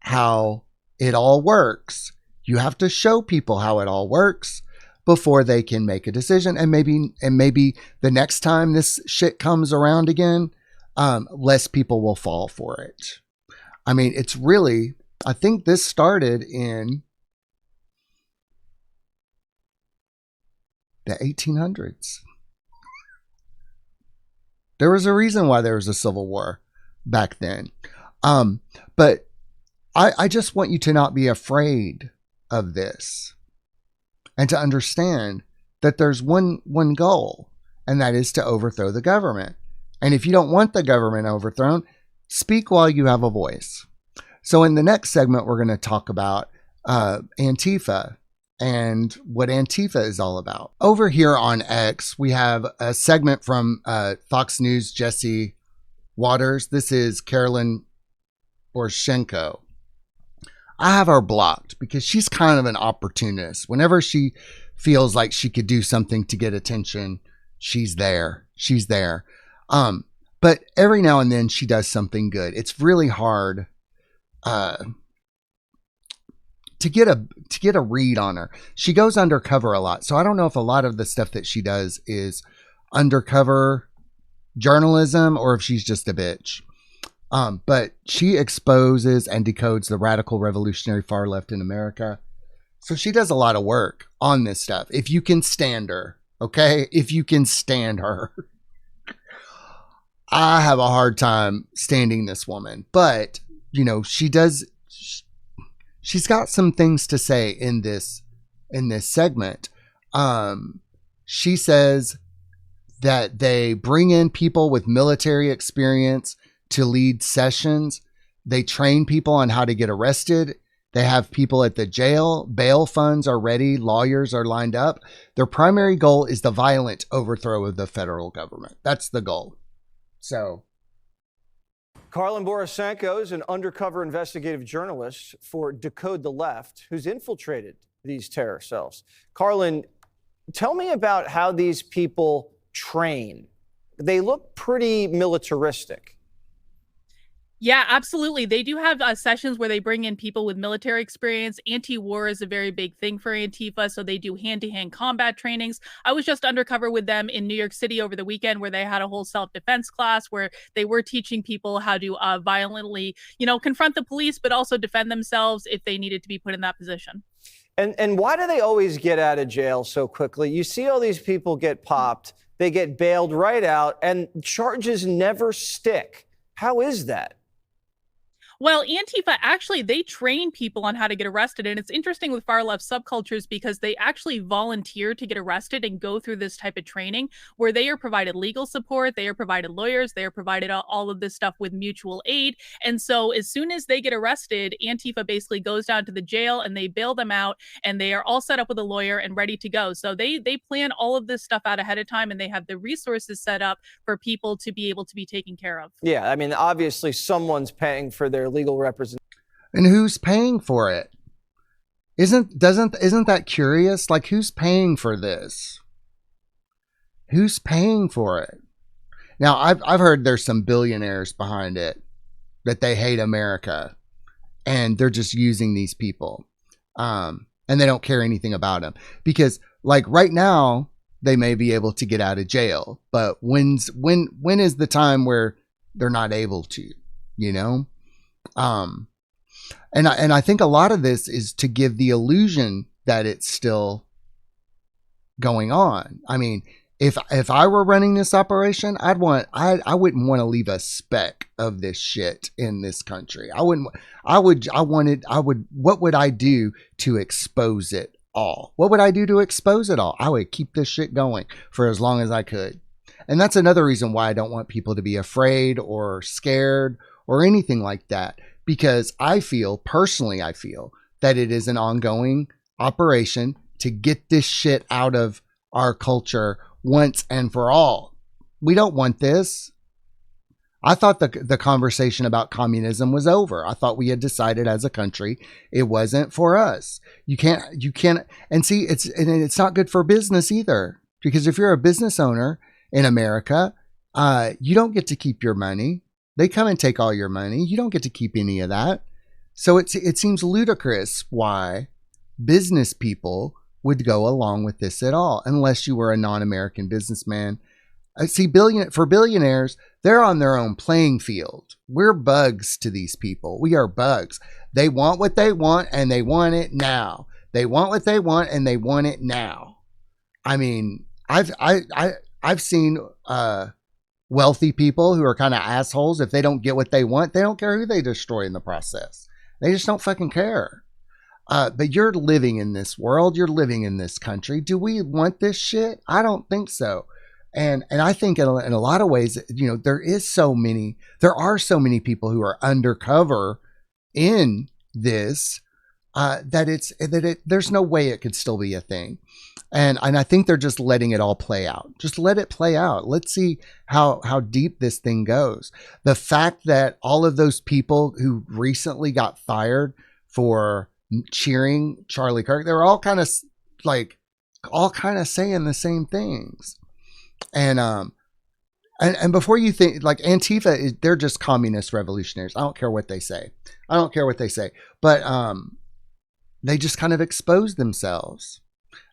how it all works. You have to show people how it all works before they can make a decision. And maybe the next time this shit comes around again, less people will fall for it. I mean, it's really, I think this started in the 1800s. There was a reason why there was a civil war back then. But I just want you to not be afraid of this and to understand that there's one goal, and that is to overthrow the government. And if you don't want the government overthrown, speak while you have a voice. So in the next segment, we're going to talk about Antifa and what Antifa is all about. Over here on X, we have a segment from Fox News' Jesse Waters. This is Carolyn Poroshenko. I have her blocked because she's kind of an opportunist. Whenever she feels like she could do something to get attention, she's there. She's there. But every now and then she does something good. It's really hard to get a read on her. She goes undercover a lot. So I don't know if a lot of the stuff that she does is undercover journalism or if she's just a bitch. But she exposes and decodes the radical revolutionary far left in America. So she does a lot of work on this stuff. If you can stand her, okay? If you can stand her. I have a hard time standing this woman, but you know, she's got some things to say in this segment. She says that they bring in people with military experience to lead sessions. They train people on how to get arrested. They have people at the jail. Bail funds are ready. Lawyers are lined up. Their primary goal is the violent overthrow of the federal government. That's the goal. So, Karlin Borisenko is an undercover investigative journalist for Decode the Left who's infiltrated these terror cells. Karlin, tell me about how these people train. They look pretty militaristic. Yeah, absolutely. They do have sessions where they bring in people with military experience. Anti-war is a very big thing for Antifa, so they do hand-to-hand combat trainings. I was just undercover with them in New York City over the weekend where they had a whole self-defense class where they were teaching people how to violently, confront the police, but also defend themselves if they needed to be put in that position. And why do they always get out of jail so quickly? You see all these people get popped, they get bailed right out, and charges never stick. How is that? Well, Antifa, actually, they train people on how to get arrested. And it's interesting with far left subcultures because they actually volunteer to get arrested and go through this type of training where they are provided legal support, they are provided lawyers, they are provided all of this stuff with mutual aid. And so as soon as they get arrested, Antifa basically goes down to the jail and they bail them out and they are all set up with a lawyer and ready to go. So they plan all of this stuff out ahead of time and they have the resources set up for people to be able to be taken care of. Yeah, I mean, obviously someone's paying for their legal representation. And who's paying for it? Isn't that curious? Like, who's paying for this? Who's paying for it? Now, I've heard there's some billionaires behind it that they hate America and they're just using these people. And they don't care anything about them because, like, right now they may be able to get out of jail, but when is the time where they're not able to, And I think a lot of this is to give the illusion that it's still going on. I mean, if I were running this operation, I wouldn't want to leave a speck of this shit in this country. What would I do to expose it all? What would I do to expose it all? I would keep this shit going for as long as I could. And that's another reason why I don't want people to be afraid or scared or anything like that. Because I feel that it is an ongoing operation to get this shit out of our culture once and for all. We don't want this. I thought the conversation about communism was over. I thought we had decided as a country it wasn't for us. You can't, and see, it's not good for business either, because if you're a business owner in America, you don't get to keep your money. They come and take all your money. You don't get to keep any of that. So it seems ludicrous why business people would go along with this at all, unless you were a non-American businessman. I see for billionaires, they're on their own playing field. We're bugs to these people. We are bugs. They want what they want and they want it now. They want what they want and they want it now. I mean, I've seen wealthy people who are kind of assholes. If they don't get what they want, they don't care who they destroy in the process. They just don't fucking care. But you're living in this world. You're living in this country. Do we want this shit? I don't think so. And I think in a lot of ways, there are so many people who are undercover in this, that there's no way it could still be a thing. And I think they're just letting it all play out. Just let it play out. Let's see how deep this thing goes. The fact that all of those people who recently got fired for cheering Charlie Kirk, they were all kind of saying the same things. And before you think, like, Antifa, they're just communist revolutionaries. I don't care what they say. But they just kind of expose themselves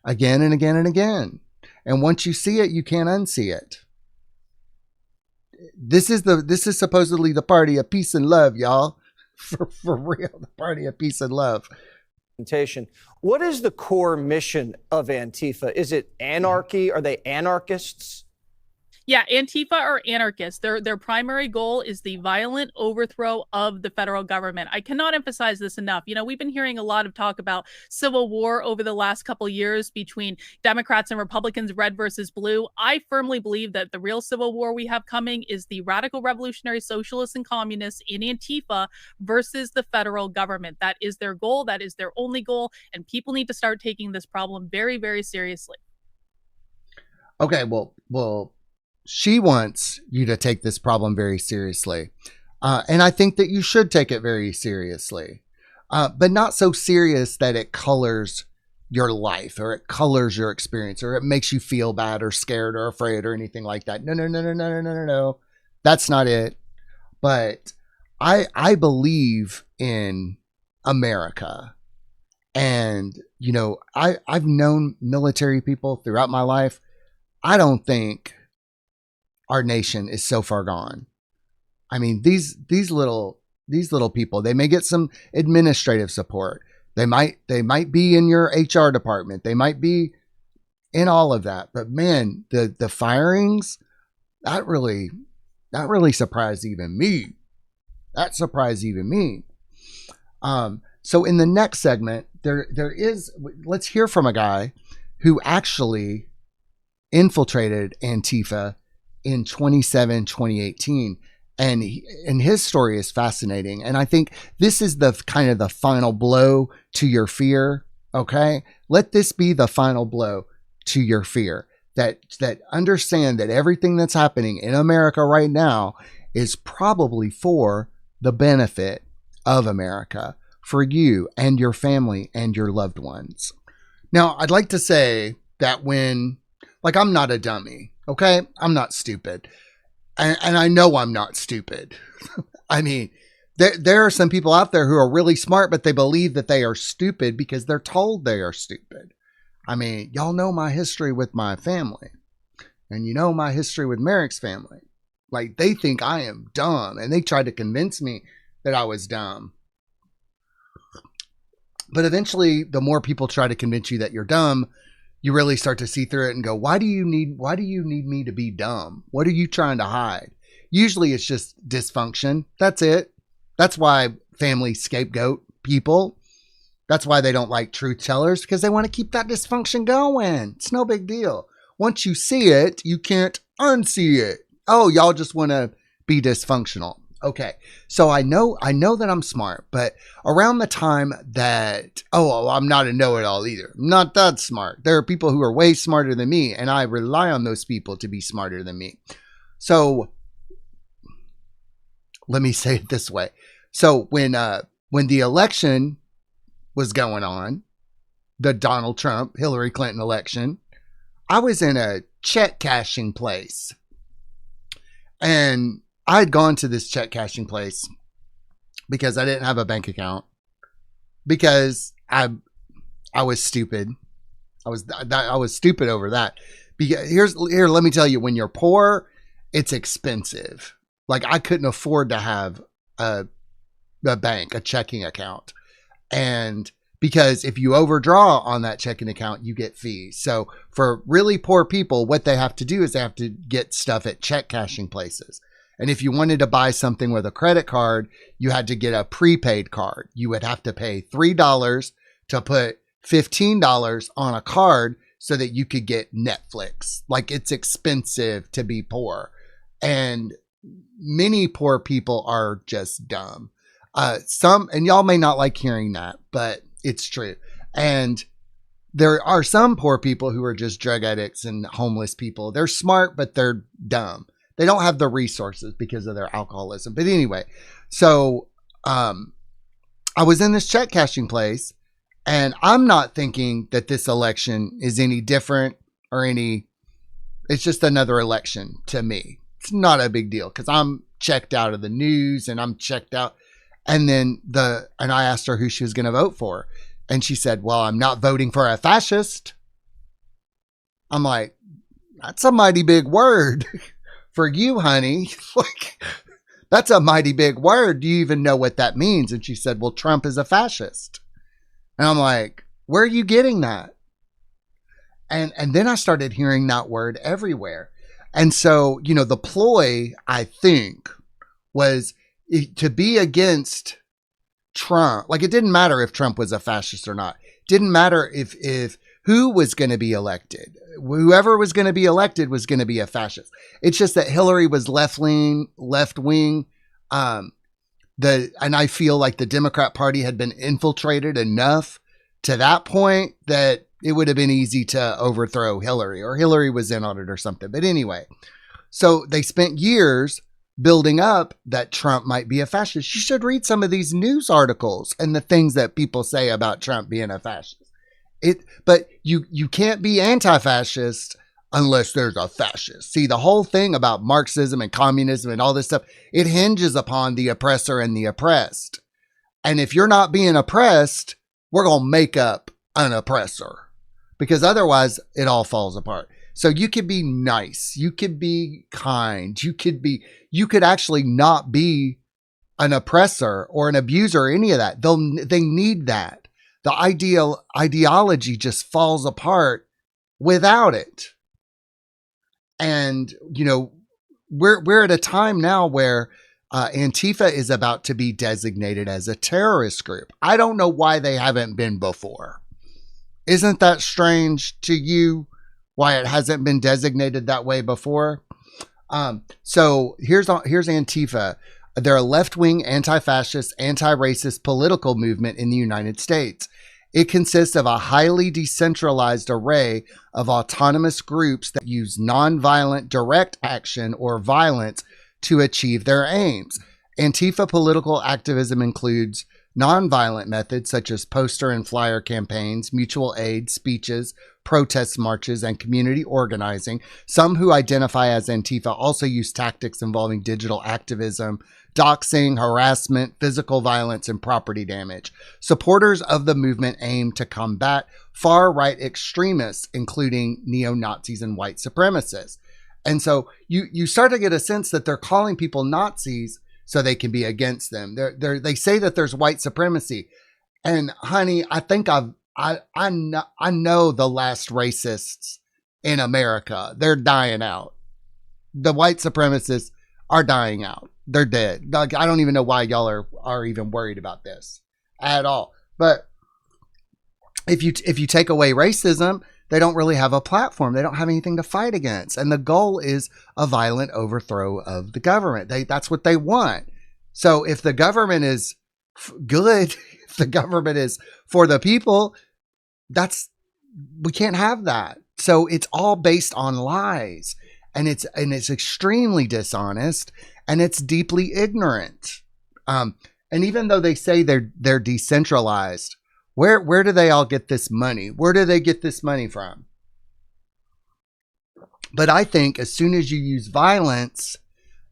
again and again and again. And once you see it, you can't unsee it. This is supposedly the party of peace and love, y'all. For real, the party of peace and love. What is the core mission of Antifa? Is it anarchy? Are they anarchists? Yeah, Antifa are anarchists. Their primary goal is the violent overthrow of the federal government. I cannot emphasize this enough. We've been hearing a lot of talk about civil war over the last couple years between Democrats and Republicans, red versus blue. I firmly believe that the real civil war we have coming is the radical revolutionary socialists and communists in Antifa versus the federal government. That is their goal. That is their only goal. And people need to start taking this problem very, very seriously. Okay, well, she wants you to take this problem very seriously. And I think that you should take it very seriously, but not so serious that it colors your life or it colors your experience or it makes you feel bad or scared or afraid or anything like that. No. That's not it. But I believe in America. And, I've known military people throughout my life. I don't think our nation is so far gone. I mean, these little people, they may get some administrative support. They might be in your HR department. They might be in all of that. But man, the firings, that really surprised even me. That surprised even me. So in the next segment, let's hear from a guy who actually infiltrated Antifa in 2018, and his story is fascinating. And I think this is the kind of the final blow to your fear. Okay, let this be the final blow to your fear. That understand that everything that's happening in America right now is probably for the benefit of America, for you and your family and your loved ones. Now, I'd like to say that I'm not a dummy. Okay, I'm not stupid. And I know I'm not stupid. I mean, there are some people out there who are really smart, but they believe that they are stupid because they're told they are stupid. I mean, y'all know my history with my family. And you know my history with Merrick's family. Like, they think I am dumb. And they tried to convince me that I was dumb. But eventually, the more people try to convince you that you're dumb, you really start to see through it and go, why do you need me to be dumb? What are you trying to hide? Usually it's just dysfunction. That's it. That's why families scapegoat people. That's why they don't like truth tellers, because they want to keep that dysfunction going. It's no big deal. Once you see it, you can't unsee it. Oh, y'all just want to be dysfunctional. Okay, so I know that I'm smart, but around the time that, I'm not a know-it-all either. I'm not that smart. There are people who are way smarter than me, and I rely on those people to be smarter than me. So let me say it this way. So when the election was going on, the Donald Trump, Hillary Clinton election, I was in a check cashing place. And I had gone to this check cashing place because I didn't have a bank account, because I was stupid. I was stupid over that. Because here, let me tell you, when you're poor, it's expensive. Like, I couldn't afford to have a bank, a checking account. And because if you overdraw on that checking account, you get fees. So for really poor people, what they have to do is they have to get stuff at check cashing places. And if you wanted to buy something with a credit card, you had to get a prepaid card. You would have to pay $3 to put $15 on a card so that you could get Netflix. Like, it's expensive to be poor. And many poor people are just dumb. And y'all may not like hearing that, but it's true. And there are some poor people who are just drug addicts and homeless people. They're smart, but they're dumb. They don't have the resources because of their alcoholism. But anyway, so I was in this check cashing place, and I'm not thinking that this election is any different or it's just another election to me. It's not a big deal because I'm checked out of the news and I'm checked out. And then I asked her who she was going to vote for. And she said, well, I'm not voting for a fascist. I'm like, that's a mighty big word for you, honey. Like, that's a mighty big word. Do you even know what that means? And she said, well, Trump is a fascist. And I'm like, where are you getting that? And then I started hearing that word everywhere. And so, the ploy, I think, was to be against Trump. Like, it didn't matter if Trump was a fascist or not. It didn't matter if who was going to be elected. Whoever was going to be elected was going to be a fascist. It's just that Hillary was left wing. And I feel like the Democrat Party had been infiltrated enough to that point that it would have been easy to overthrow Hillary, or Hillary was in on it or something. But anyway, so they spent years building up that Trump might be a fascist. You should read some of these news articles and the things that people say about Trump being a fascist. But you can't be anti-fascist unless there's a fascist. See, the whole thing about Marxism and communism and all this stuff, it hinges upon the oppressor and the oppressed. And if you're not being oppressed, we're going to make up an oppressor, because otherwise it all falls apart. So you could be nice. You could be kind. You could actually not be an oppressor or an abuser or any of that. They need that. The ideology just falls apart without it. And, we're at a time now where Antifa is about to be designated as a terrorist group. I don't know why they haven't been before. Isn't that strange to you? Why it hasn't been designated that way before? So here's Antifa. They're a left-wing, anti-fascist, anti-racist political movement in the United States. It consists of a highly decentralized array of autonomous groups that use nonviolent direct action or violence to achieve their aims. Antifa political activism includes nonviolent methods such as poster and flyer campaigns, mutual aid, speeches, protest marches, and community organizing. Some who identify as Antifa also use tactics involving digital activism, doxing, harassment, physical violence, and property damage. Supporters of the movement aim to combat far-right extremists, including neo-Nazis and white supremacists. And so you start to get a sense that they're calling people Nazis so they can be against them. They say that there's white supremacy. And honey, I think I know the last racists in America. They're dying out. The white supremacists are dying out. They're dead. Like, I don't even know why y'all are even worried about this at all. But if you take away racism, they don't really have a platform. They don't have anything to fight against. And the goal is a violent overthrow of the government. That's what they want. So if the government is good, if the government is for the people, we can't have that. So it's all based on lies, and it's extremely dishonest. and it's deeply ignorant. And even though they say they're decentralized, where do they all get this money? Where do they get this money from? But I think as soon as you use violence,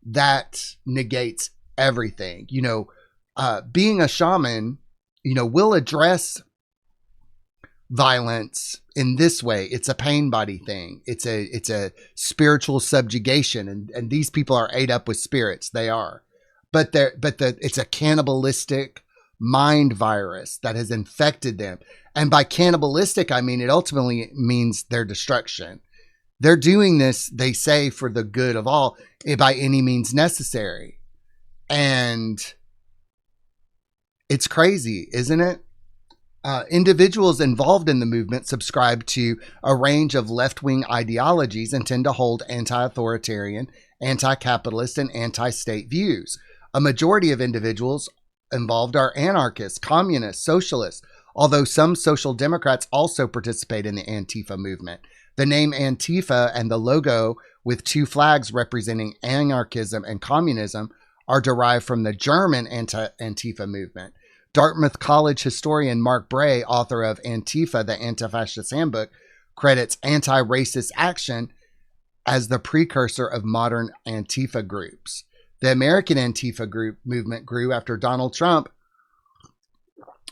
that negates everything. Being a shaman, will address violence in this way. It's a pain body thing. It's a spiritual subjugation, and these people are ate up with spirits. They are, but it's a cannibalistic mind virus that has infected them. And by cannibalistic, I mean it ultimately means their destruction. They're doing this, they say, for the good of all, by any means necessary. And it's crazy, isn't it? Individuals involved in the movement subscribe to a range of left-wing ideologies and tend to hold anti-authoritarian, anti-capitalist, and anti-state views. A majority of individuals involved are anarchists, communists, socialists, although some social democrats also participate in the Antifa movement. The name Antifa and the logo with two flags representing anarchism and communism are derived from the German Antifa movement. Dartmouth College historian Mark Bray, author of Antifa, the Anti-Fascist Handbook, credits anti-racist action as the precursor of modern Antifa groups. The American Antifa movement grew after Donald Trump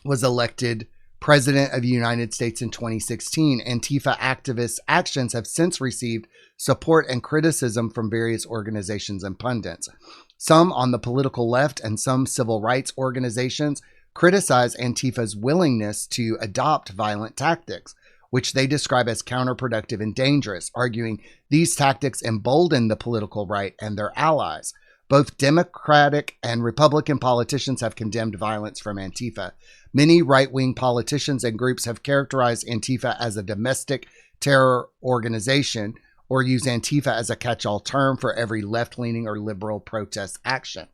was elected president of the United States in 2016. Antifa activists' actions have since received support and criticism from various organizations and pundits. Some on the political left and some civil rights organizations criticize Antifa's willingness to adopt violent tactics, which they describe as counterproductive and dangerous, arguing these tactics embolden the political right and their allies. Both Democratic and Republican politicians have condemned violence from Antifa. Many right-wing politicians and groups have characterized Antifa as a domestic terror organization or use Antifa as a catch-all term for every left-leaning or liberal protest action.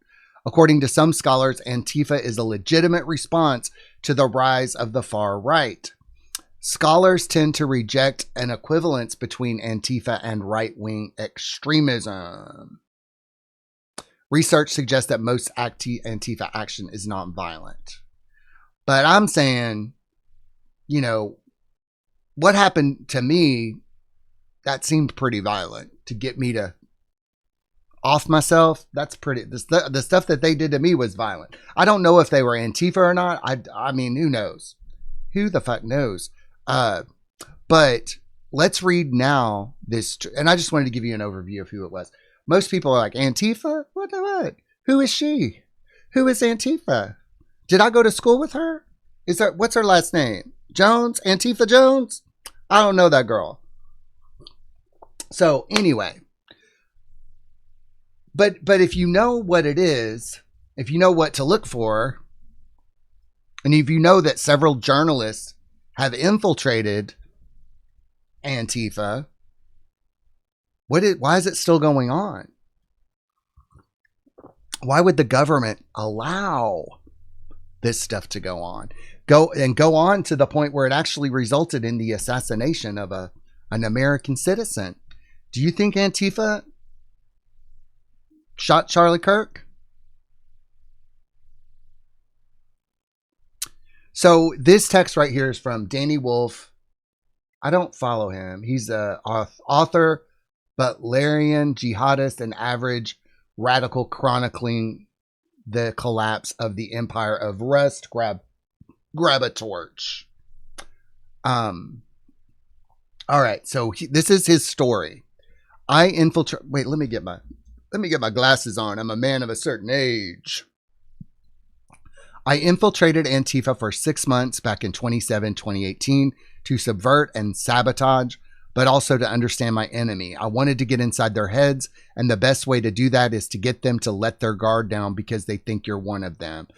According to some scholars, Antifa is a legitimate response to the rise of the far right. Scholars tend to reject an equivalence between Antifa and right-wing extremism. Research suggests that most Antifa action is nonviolent. But I'm saying, what happened to me, that seemed pretty violent to get me to off myself. That's pretty, the stuff that they did to me was violent. I don't know if they were Antifa or not. I mean, who knows? Who the fuck knows? But let's read now this, and I just wanted to give you an overview of who it was. Most people are like, Antifa? What? Who is she? Who is Antifa? Did I go to school with her? What's her last name? Jones? Antifa Jones? I don't know that girl. So anyway, but if you know what it is, if you know what to look for, and if you know that several journalists have infiltrated Antifa, why is it still going on? Why would the government allow this stuff to go on? Go on to the point where it actually resulted in the assassination of an American citizen. Do you think Antifa shot Charlie Kirk? So this text right here is from Danny Wolf. I don't follow him. He's an author, Butlerian jihadist, and average radical chronicling the collapse of the empire of Rust. Grab a torch. All right. So this is his story. Wait, let me get my glasses on. I'm a man of a certain age. I infiltrated Antifa for 6 months back in 2018 to subvert and sabotage, but also to understand my enemy. I wanted to get inside their heads, and the best way to do that is to get them to let their guard down because they think you're one of them.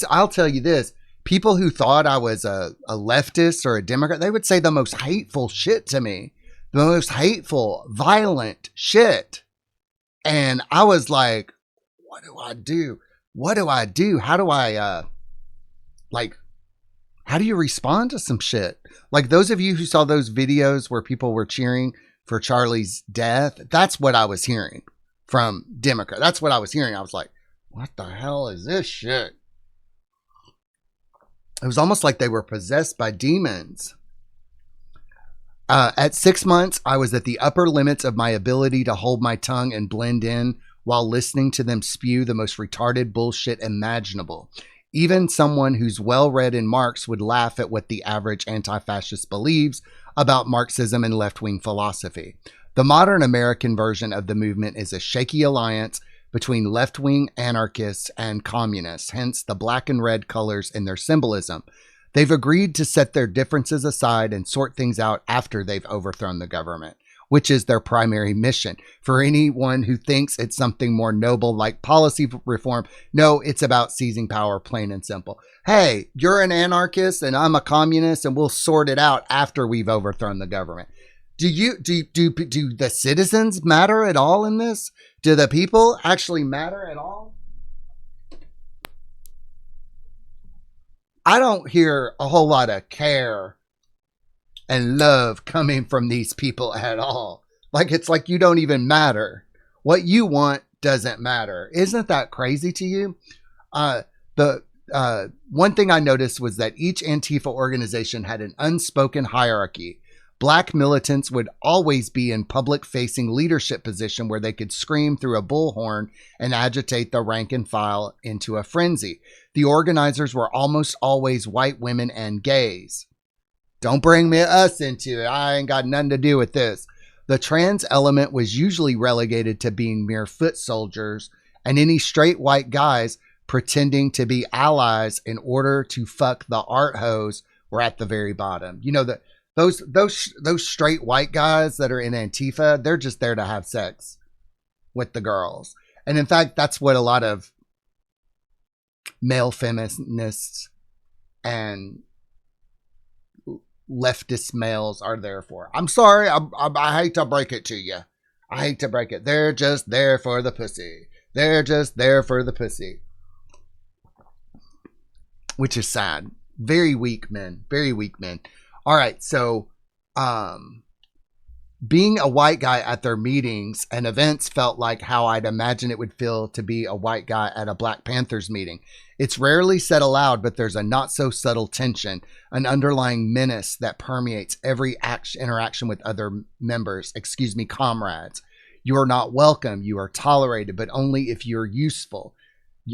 I'll tell you this. People who thought I was a leftist or a Democrat, they would say the most hateful shit to me. The most hateful, violent shit. And I was like, what do I do? What do I do? How do I, how do you respond to some shit? Like those of you who saw those videos where people were cheering for Charlie's death, that's what I was hearing. from Democrat. That's what I was hearing. I was like, what the hell is this shit? It was almost like they were possessed by demons. At 6 months, I was at the upper limits of my ability to hold my tongue and blend in while listening to them spew the most retarded bullshit imaginable. Even someone who's well-read in Marx would laugh at what the average anti-fascist believes about Marxism and left-wing philosophy. The modern American version of the movement is a shaky alliance between left-wing anarchists and communists, hence the black and red colors in their symbolism. They've agreed to set their differences aside and sort things out after they've overthrown the government, which is their primary mission. For anyone who thinks it's something more noble like policy reform, no, it's about seizing power, plain and simple. Hey, you're an anarchist and I'm a communist and we'll sort it out after we've overthrown the government. Do the citizens matter at all in this? Do the people actually matter at all? I don't hear a whole lot of care and love coming from these people at all. Like, it's like you don't even matter. What you want doesn't matter. Isn't that crazy to you? One thing I noticed was that each Antifa organization had an unspoken hierarchy. Black militants would always be in public-facing leadership position where they could scream through a bullhorn and agitate the rank and file into a frenzy. The organizers were almost always white women and gays. Don't bring us into it. I ain't got nothing to do with this. The trans element was usually relegated to being mere foot soldiers, and any straight white guys pretending to be allies in order to fuck the art hose were at the very bottom. You know, those straight white guys that are in Antifa, they're just there to have sex with the girls. And in fact, that's what a lot of male feminists and leftist males are there for. I'm sorry. I hate to break it to you. I hate to break it. They're just there for the pussy. They're just there for the pussy. Which is sad. Very weak men. Very weak men. All right. So, being a white guy at their meetings and events felt like how I'd imagine it would feel to be a white guy at a Black Panthers meeting. It's rarely said aloud, but there's a not so subtle tension, an underlying menace that permeates every interaction with other members, comrades. You are not welcome. You are tolerated, but only if you're useful.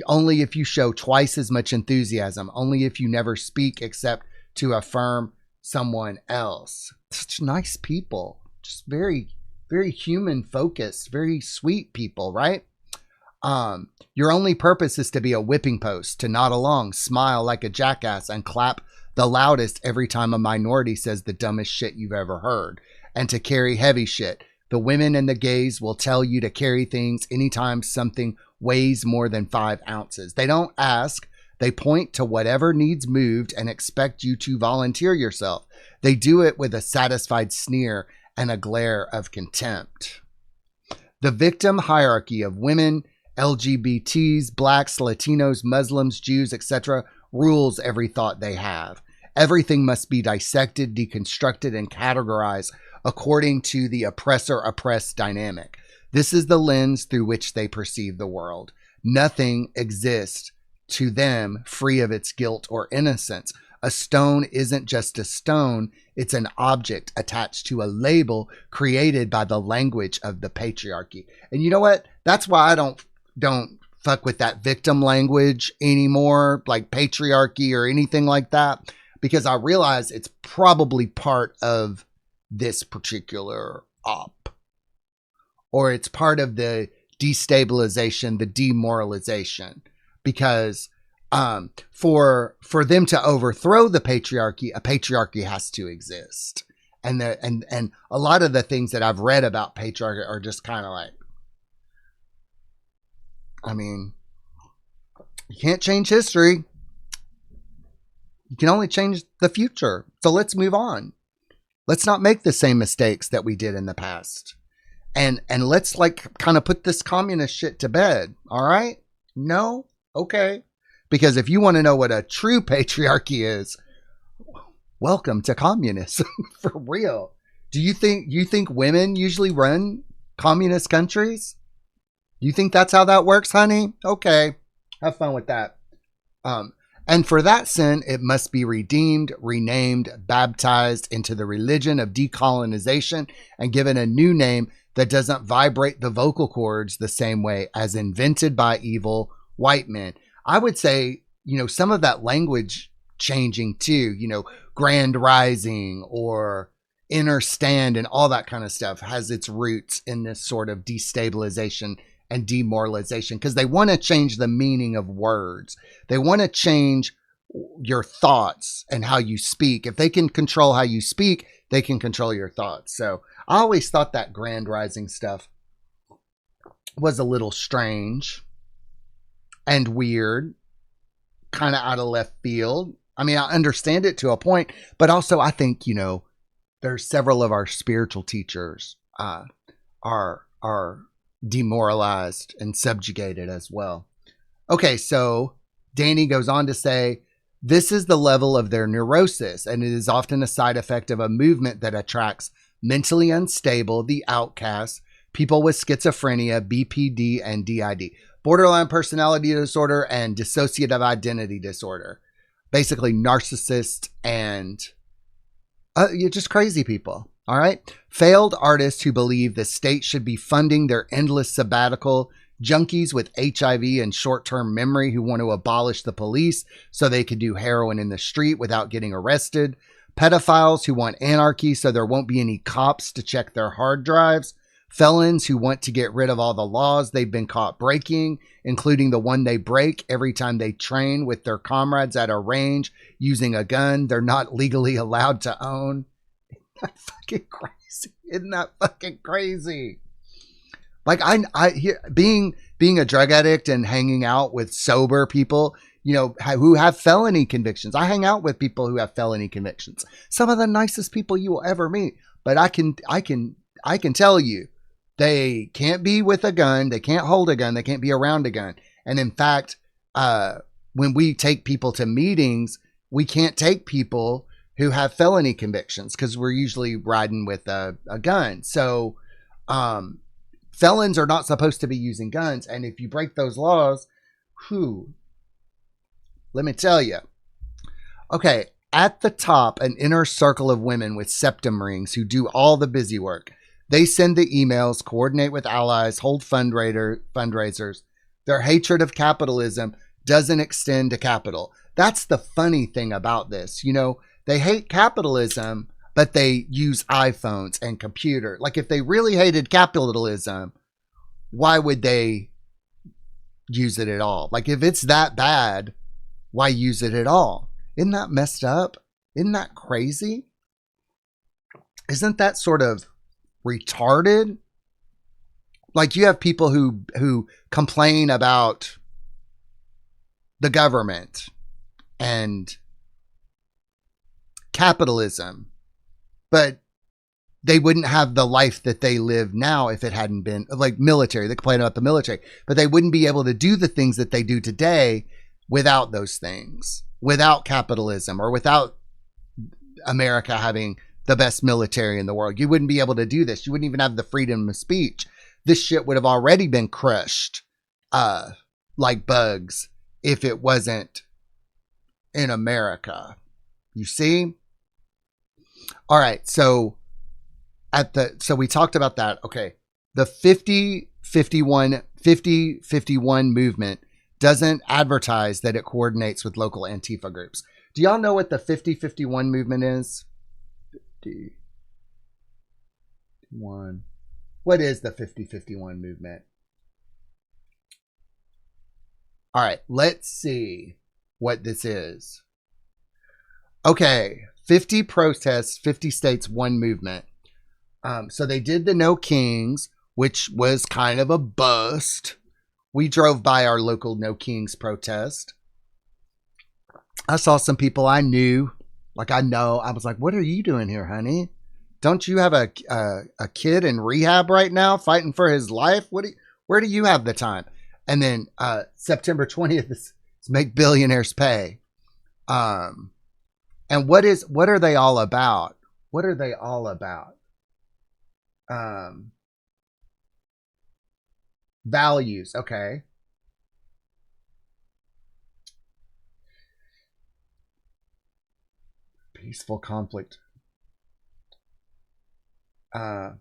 Only if you show twice as much enthusiasm. Only if you never speak except to affirm someone else. Such nice people. Just very, very human focused, very sweet people, right? Your only purpose is to be a whipping post, to nod along, smile like a jackass, and clap the loudest every time a minority says the dumbest shit you've ever heard, and to carry heavy shit. The women and the gays will tell you to carry things anytime something weighs more than 5 ounces. They don't ask. They point to whatever needs moved and expect you to volunteer yourself. They do it with a satisfied sneer and a glare of contempt. The victim hierarchy of women, LGBTs, blacks, Latinos, Muslims, Jews, etc. rules every thought they have. Everything must be dissected, deconstructed, and categorized according to the oppressor-oppressed dynamic. This is the lens through which they perceive the world. Nothing exists to them free of its guilt or innocence. A stone isn't just a stone, it's an object attached to a label created by the language of the patriarchy. And you know what? That's why I don't fuck with that victim language anymore, like patriarchy or anything like that, because I realize it's probably part of this particular op, or it's part of the destabilization, the demoralization, because for them to overthrow the patriarchy, a patriarchy has to exist. And a lot of the things that I've read about patriarchy are just kind of like, I mean, you can't change history. You can only change the future. So let's move on. Let's not make the same mistakes that we did in the past. And let's like kind of put this communist shit to bed. All right? No? Okay. Because if you want to know what a true patriarchy is, welcome to communism. For real. Do you think women usually run communist countries? You think that's how that works, honey? Okay. Have fun with that. And for that sin, it must be redeemed, renamed, baptized into the religion of decolonization, and given a new name that doesn't vibrate the vocal cords the same way as invented by evil white men. I would say, some of that language changing too, grand rising or inner stand and all that kind of stuff has its roots in this sort of destabilization and demoralization, because they want to change the meaning of words. They want to change your thoughts and how you speak. If they can control how you speak, they can control your thoughts. So I always thought that grand rising stuff was a little strange and weird, kind of out of left field. I mean, I understand it to a point, but also I think, there's several of our spiritual teachers are demoralized and subjugated as well. Okay, so Danny goes on to say, this is the level of their neurosis, and it is often a side effect of a movement that attracts mentally unstable, the outcasts, people with schizophrenia, BPD, and DID, borderline personality disorder, and dissociative identity disorder. Basically, narcissists and you're just crazy people. All right. Failed artists who believe the state should be funding their endless sabbatical, junkies with HIV and short-term memory who want to abolish the police so they can do heroin in the street without getting arrested, pedophiles who want anarchy so there won't be any cops to check their hard drives, felons who want to get rid of all the laws they've been caught breaking, including the one they break every time they train with their comrades at a range using a gun they're not legally allowed to own. Isn't that fucking crazy? Isn't that fucking crazy? Like I hear being a drug addict and hanging out with sober people, who have felony convictions. I hang out with people who have felony convictions. Some of the nicest people you will ever meet. But I can tell you, they can't be with a gun. They can't hold a gun. They can't be around a gun. And in fact, when we take people to meetings, we can't take people who have felony convictions because we're usually riding with a gun. So felons are not supposed to be using guns. And if you break those laws, let me tell you. Okay, at the top, an inner circle of women with septum rings who do all the busy work. They send the emails, coordinate with allies, hold fundraisers. Their hatred of capitalism doesn't extend to capital. That's the funny thing about this. They hate capitalism, but they use iPhones and computer. Like if they really hated capitalism, why would they use it at all? Like if it's that bad, why use it at all? Isn't that messed up? Isn't that crazy? Isn't that sort of retarded? Like you have people who complain about the government and capitalism, but they wouldn't have the life that they live now if it hadn't been like military. They complain about the military, but they wouldn't be able to do the things that they do today without those things, without capitalism or without America having the best military in the world. You wouldn't be able to do this. You wouldn't even have the freedom of speech. This shit would have already been crushed like bugs if it wasn't in America. You see? All right. So we talked about that. Okay. The 50-51 movement doesn't advertise that it coordinates with local Antifa groups. Do y'all know what the 50-51 movement is? 51. What is the 50-51 movement? All right, let's see what this is. Okay, 50 protests, 50 states, one movement. So they did the No Kings, which was kind of a bust. We drove by our local No Kings protest. I saw some people I knew, like I know. I was like, what are you doing here, honey? Don't you have a kid in rehab right now fighting for his life? Where do you have the time? And then September 20th is Make Billionaires Pay. And what are they all about? What are they all about? Values. Okay. Peaceful conflict. I'm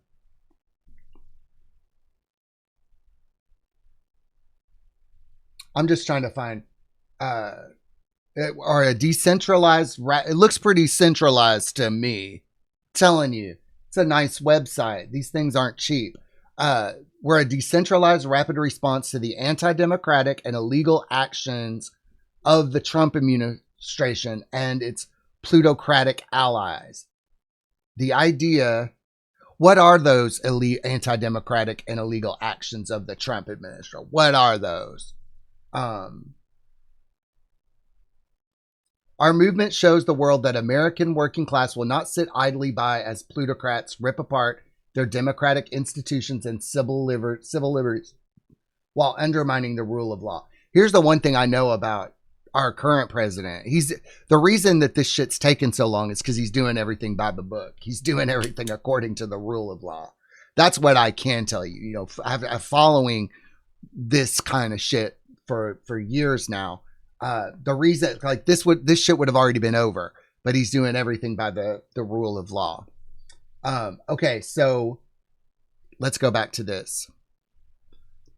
just trying to find or a decentralized. It looks pretty centralized to me. Telling you, it's a nice website. These things aren't cheap. We're a decentralized rapid response to the anti-democratic and illegal actions of the Trump administration and its plutocratic allies. The idea, what are those anti-democratic and illegal actions of the Trump administration? What are those? Our movement shows the world that American working class will not sit idly by as plutocrats rip apart their democratic institutions and civil liberties while undermining the rule of law. Here's the one thing I know about our current president. He's the reason that this shit's taken so long is because he's doing everything by the book. He's doing everything according to the rule of law. That's what I can tell you. You know, I'm following this kind of shit for years now. The reason, like, this shit would have already been over, but he's doing everything by the rule of law. Okay, so let's go back to this.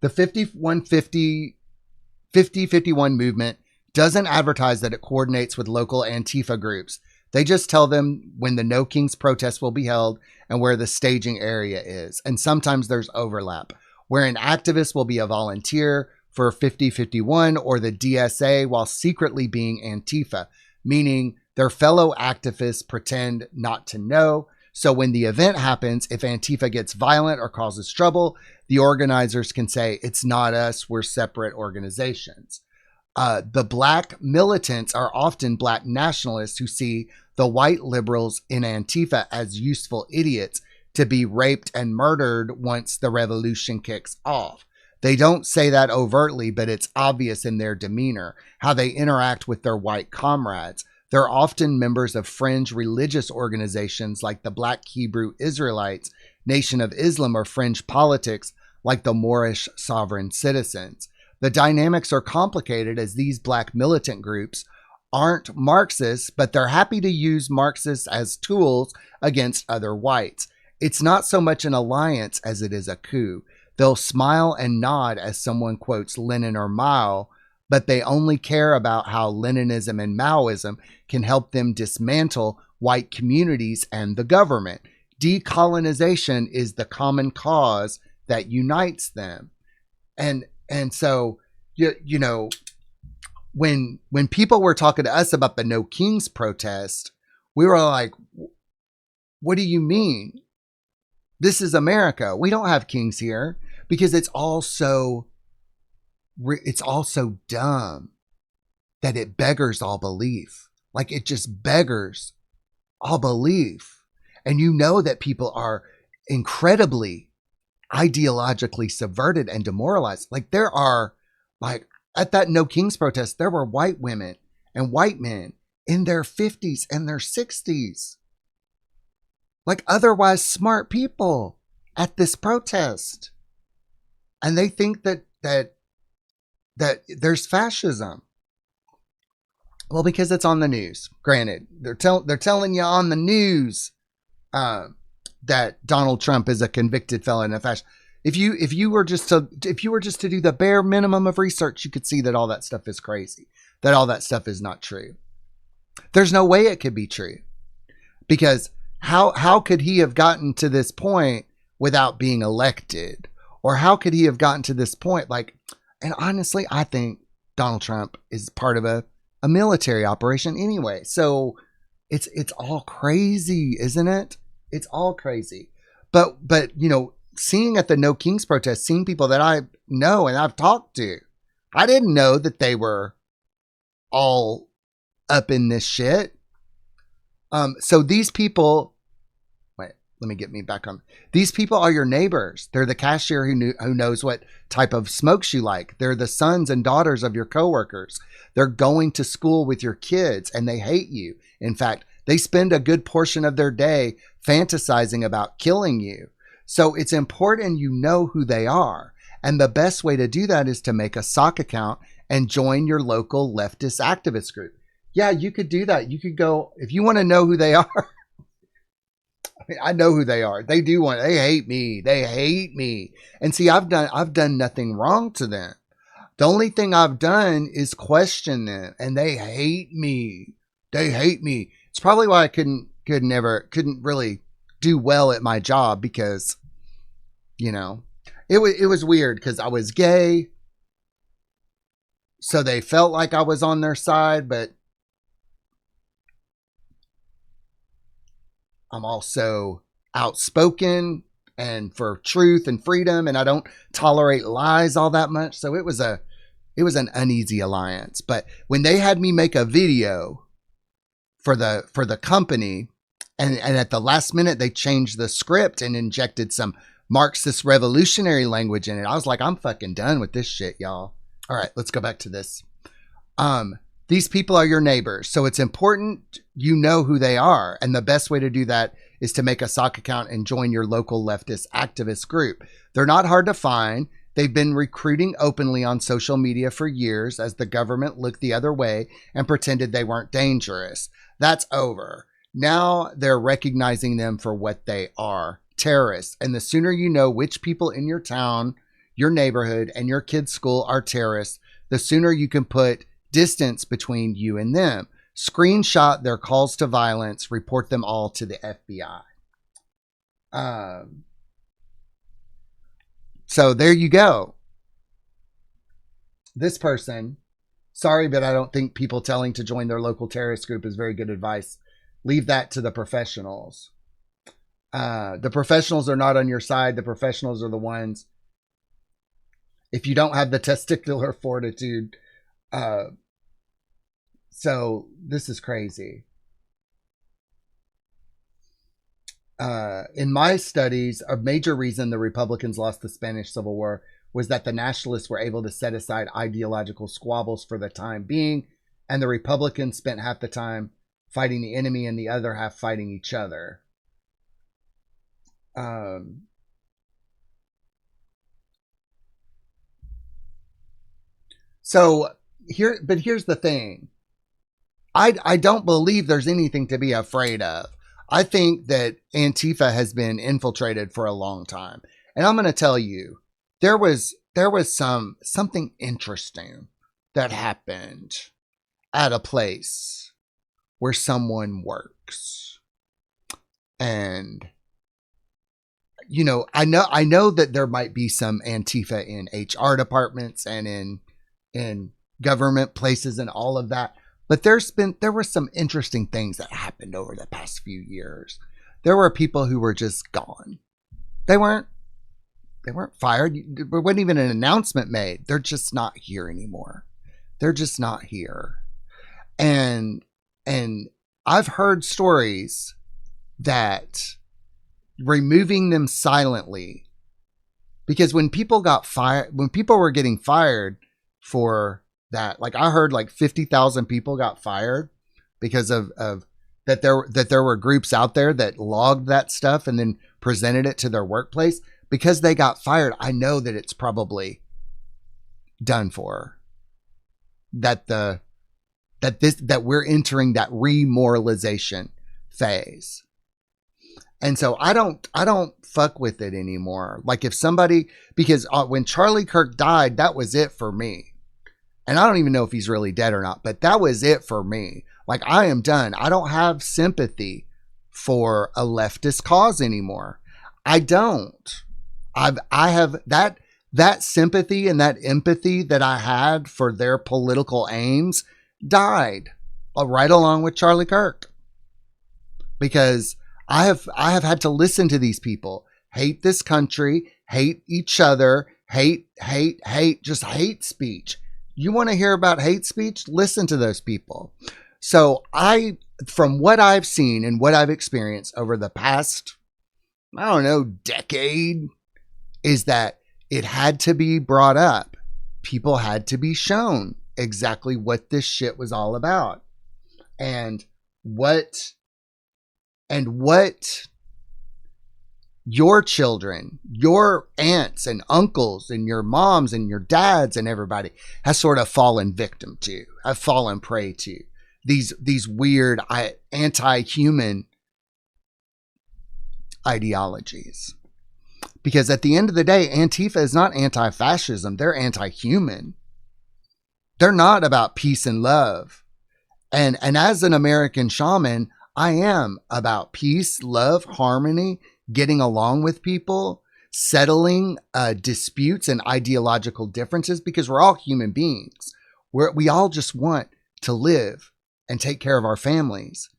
The 50-51 movement doesn't advertise that it coordinates with local ANTIFA groups. They just tell them when the No Kings protest will be held and where the staging area is. And sometimes there's overlap, where an activist will be a volunteer for 50-51 or the DSA while secretly being ANTIFA, meaning their fellow activists pretend not to know. So when the event happens, if Antifa gets violent or causes trouble, the organizers can say, it's not us, we're separate organizations. The black militants are often black nationalists who see the white liberals in Antifa as useful idiots to be raped and murdered once the revolution kicks off. They don't say that overtly, but it's obvious in their demeanor, how they interact with their white comrades. They're often members of fringe religious organizations like the Black Hebrew Israelites, Nation of Islam, or fringe politics like the Moorish Sovereign Citizens. The dynamics are complicated as these black militant groups aren't Marxists, but they're happy to use Marxists as tools against other whites. It's not so much an alliance as it is a coup. They'll smile and nod as someone quotes Lenin or Mao, but they only care about how Leninism and Maoism can help them dismantle white communities and the government. Decolonization is the common cause that unites them. And so, you know, when people were talking to us about the No Kings protest, we were like, what do you mean? This is America. We don't have kings here, because it's all so dumb that it beggars all belief. Like, it just beggars all belief. And you know that people are incredibly ideologically subverted and demoralized. Like, there are, like, at that No Kings protest, there were white women and white men in their 50s and their 60s, like otherwise smart people at this protest. And they think that there's fascism. Well, because it's on the news. Granted, they're telling you on the news that Donald Trump is a convicted felon and a fascist. If you were just to do the bare minimum of research, you could see that all that stuff is crazy. That all that stuff is not true. There's no way it could be true, because how could he have gotten to this point without being elected? Or how could he have gotten to this point? Like, and honestly, I think Donald Trump is part of a military operation anyway. So it's all crazy, isn't it? It's all crazy. But you know, seeing at the No Kings protest, seeing people that I know and I've talked to, I didn't know that they were all up in this shit. So these people, wait, let me get me back on. These people are your neighbors. They're the cashier who knows what type of smokes you like. They're the sons and daughters of your coworkers. They're going to school with your kids and they hate you. In fact, they spend a good portion of their day fantasizing about killing you. So it's important you know who they are. And the best way to do that is to make a sock account and join your local leftist activist group. Yeah, you could do that. You could go, if you want to know who they are. I mean, I know who they are. They hate me. They hate me. And see, I've done nothing wrong to them. The only thing I've done is question them, and they hate me. They hate me. It's probably why I couldn't really do well at my job, because, you know, it was weird because I was gay. So they felt like I was on their side, but I'm also outspoken and for truth and freedom, and I don't tolerate lies all that much. So it was an uneasy alliance. But when they had me make a video for the company, and at the last minute they changed the script and injected some Marxist revolutionary language in it, I was like, I'm fucking done with this shit, y'all. All right, let's go back to this. These people are your neighbors, so it's important you know who they are. And the best way to do that is to make a sock account and join your local leftist activist group. They're not hard to find. They've been recruiting openly on social media for years as the government looked the other way and pretended they weren't dangerous. That's over. Now they're recognizing them for what they are, terrorists. And the sooner you know which people in your town, your neighborhood, and your kid's school are terrorists, the sooner you can put distance between you and them. Screenshot their calls to violence, report them all to the FBI. So there you go. This person, sorry, but I don't think people telling to join their local terrorist group is very good advice. Leave that to the professionals. The professionals are not on your side. The professionals are the ones, if you don't have the testicular fortitude. So this is crazy. In my studies, a major reason the Republicans lost the Spanish Civil War was that the nationalists were able to set aside ideological squabbles for the time being, and the Republicans spent half the time fighting the enemy and the other half fighting each other. Here's the thing. I don't believe there's anything to be afraid of. I think that Antifa has been infiltrated for a long time. And I'm going to tell you, there was something interesting that happened at a place where someone works. And, you know, I know that there might be some Antifa in HR departments and in government places and all of that. But there were some interesting things that happened over the past few years. There were people who were just gone. They weren't fired. There wasn't even an announcement made. They're just not here anymore. They're just not here. And I've heard stories that removing them silently, because when people got fired, when people were getting fired for that, like I heard like 50,000 people got fired because of that there were groups out there that logged that stuff and then presented it to their workplace. Because they got fired, I know that it's probably done for. That we're entering that remoralization phase. And so I don't fuck with it anymore. Like if somebody, because when Charlie Kirk died, that was it for me. And I don't even know if he's really dead or not, but that was it for me. Like I am done. I don't have sympathy for a leftist cause anymore. I don't. I have that sympathy and that empathy that I had for their political aims died right along with Charlie Kirk. Because I have had to listen to these people hate this country, hate each other, hate, just hate speech. You want to hear about hate speech? Listen to those people. So from what I've seen and what I've experienced over the past, I don't know, decade, is that it had to be brought up. People had to be shown exactly what this shit was all about. And what your children, your aunts and uncles and your moms and your dads and everybody has sort of fallen victim to, have fallen prey to these weird anti-human ideologies. Because at the end of the day, Antifa is not anti-fascism. They're anti-human. They're not about peace and love. And as an American shaman, I am about peace, love, harmony, getting along with people, settling disputes and ideological differences, because we're all human beings. We all just want to live and take care of our families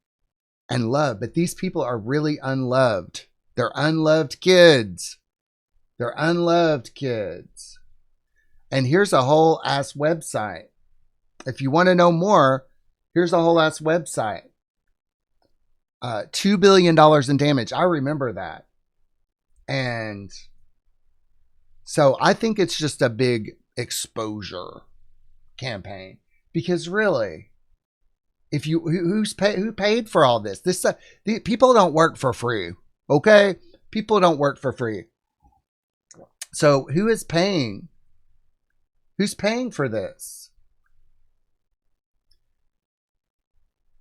and love. But these people are really unloved. They're unloved kids. They're unloved kids. And here's a whole ass website. If you want to know more, here's a whole ass website. $2 billion in damage. I remember that. And so I think it's just a big exposure campaign, because really, if you, who paid for all this? People don't work for free. Okay. People don't work for free. So who is paying? Who's paying for this?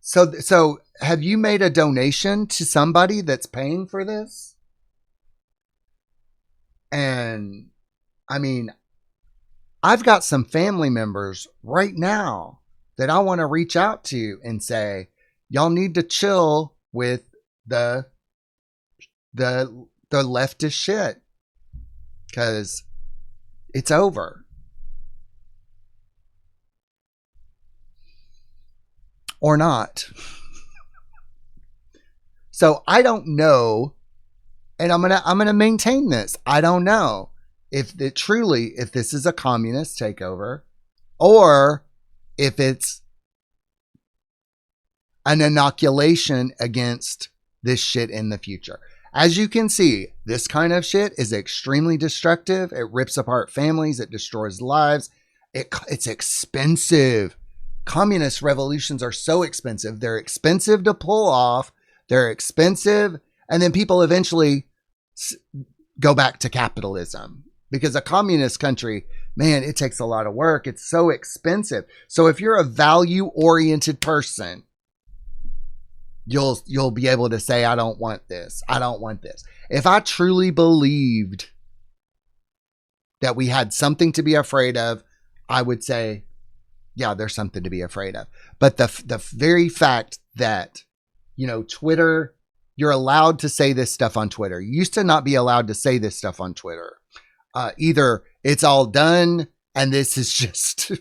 So have you made a donation to somebody that's paying for this? And I mean, I've got some family members right now that I want to reach out to and say, y'all need to chill with the leftist shit, because it's over. Or not. So I don't know, and I'm gonna maintain this. I don't know if this is a communist takeover, or if it's an inoculation against this shit in the future. As you can see, this kind of shit is extremely destructive. It rips apart families. It destroys lives. It's expensive. Communist revolutions are so expensive. They're expensive to pull off. They're expensive. And then people eventually go back to capitalism, because a communist country, man, it takes a lot of work. It's so expensive. So if you're a value-oriented person, you'll be able to say, I don't want this. I don't want this. If I truly believed that we had something to be afraid of, I would say, yeah, there's something to be afraid of. But the very fact that, Twitter, you're allowed to say this stuff on Twitter. You used to not be allowed to say this stuff on Twitter. Either it's all done and this is just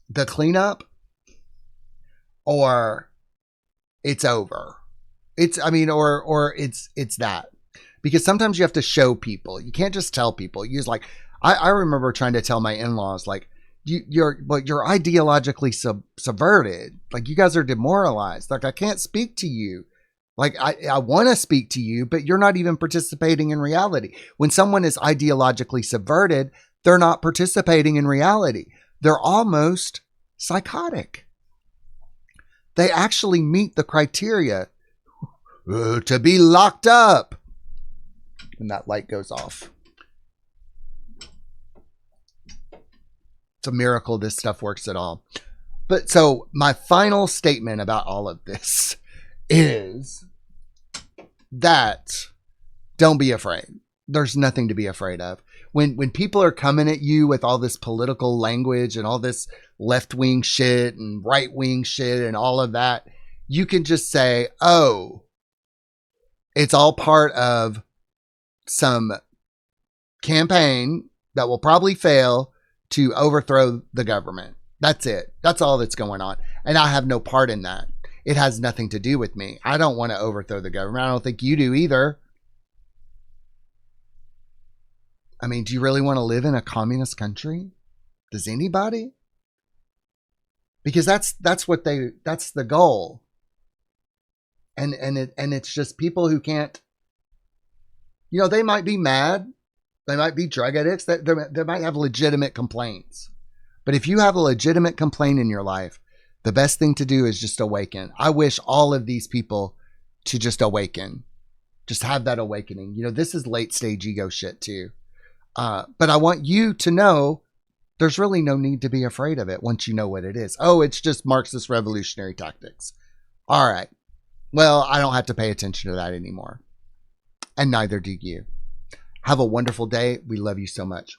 the cleanup, or it's over. Or it's that. Because sometimes you have to show people. You can't just tell people. I remember trying to tell my in-laws, like, you're ideologically subverted. Like, you guys are demoralized. Like, I can't speak to you. Like, I want to speak to you, but you're not even participating in reality. When someone is ideologically subverted, they're not participating in reality. They're almost psychotic. They actually meet the criteria to be locked up. And that light goes off. It's a miracle this stuff works at all. But so my final statement about all of this is that don't be afraid. There's nothing to be afraid of. When people are coming at you with all this political language and all this left-wing shit and right-wing shit and all of that, you can just say, oh, it's all part of some campaign that will probably fail to overthrow the government. That's it. That's all that's going on. And I have no part in that. It has nothing to do with me. I don't want to overthrow the government. I don't think you do either. I mean, do you really want to live in a communist country? Does anybody? Because that's the goal. And it's just people who can't, they might be mad. They might be drug addicts. They might have legitimate complaints. But if you have a legitimate complaint in your life, the best thing to do is just awaken. I wish all of these people to just awaken Just have that awakening. You know, this is late stage ego shit too. But I want you to know there's really no need to be afraid of it once you know what it is. Oh, it's just Marxist revolutionary tactics. All right. Well, I don't have to pay attention to that anymore. And neither do you. Have a wonderful day. We love you so much.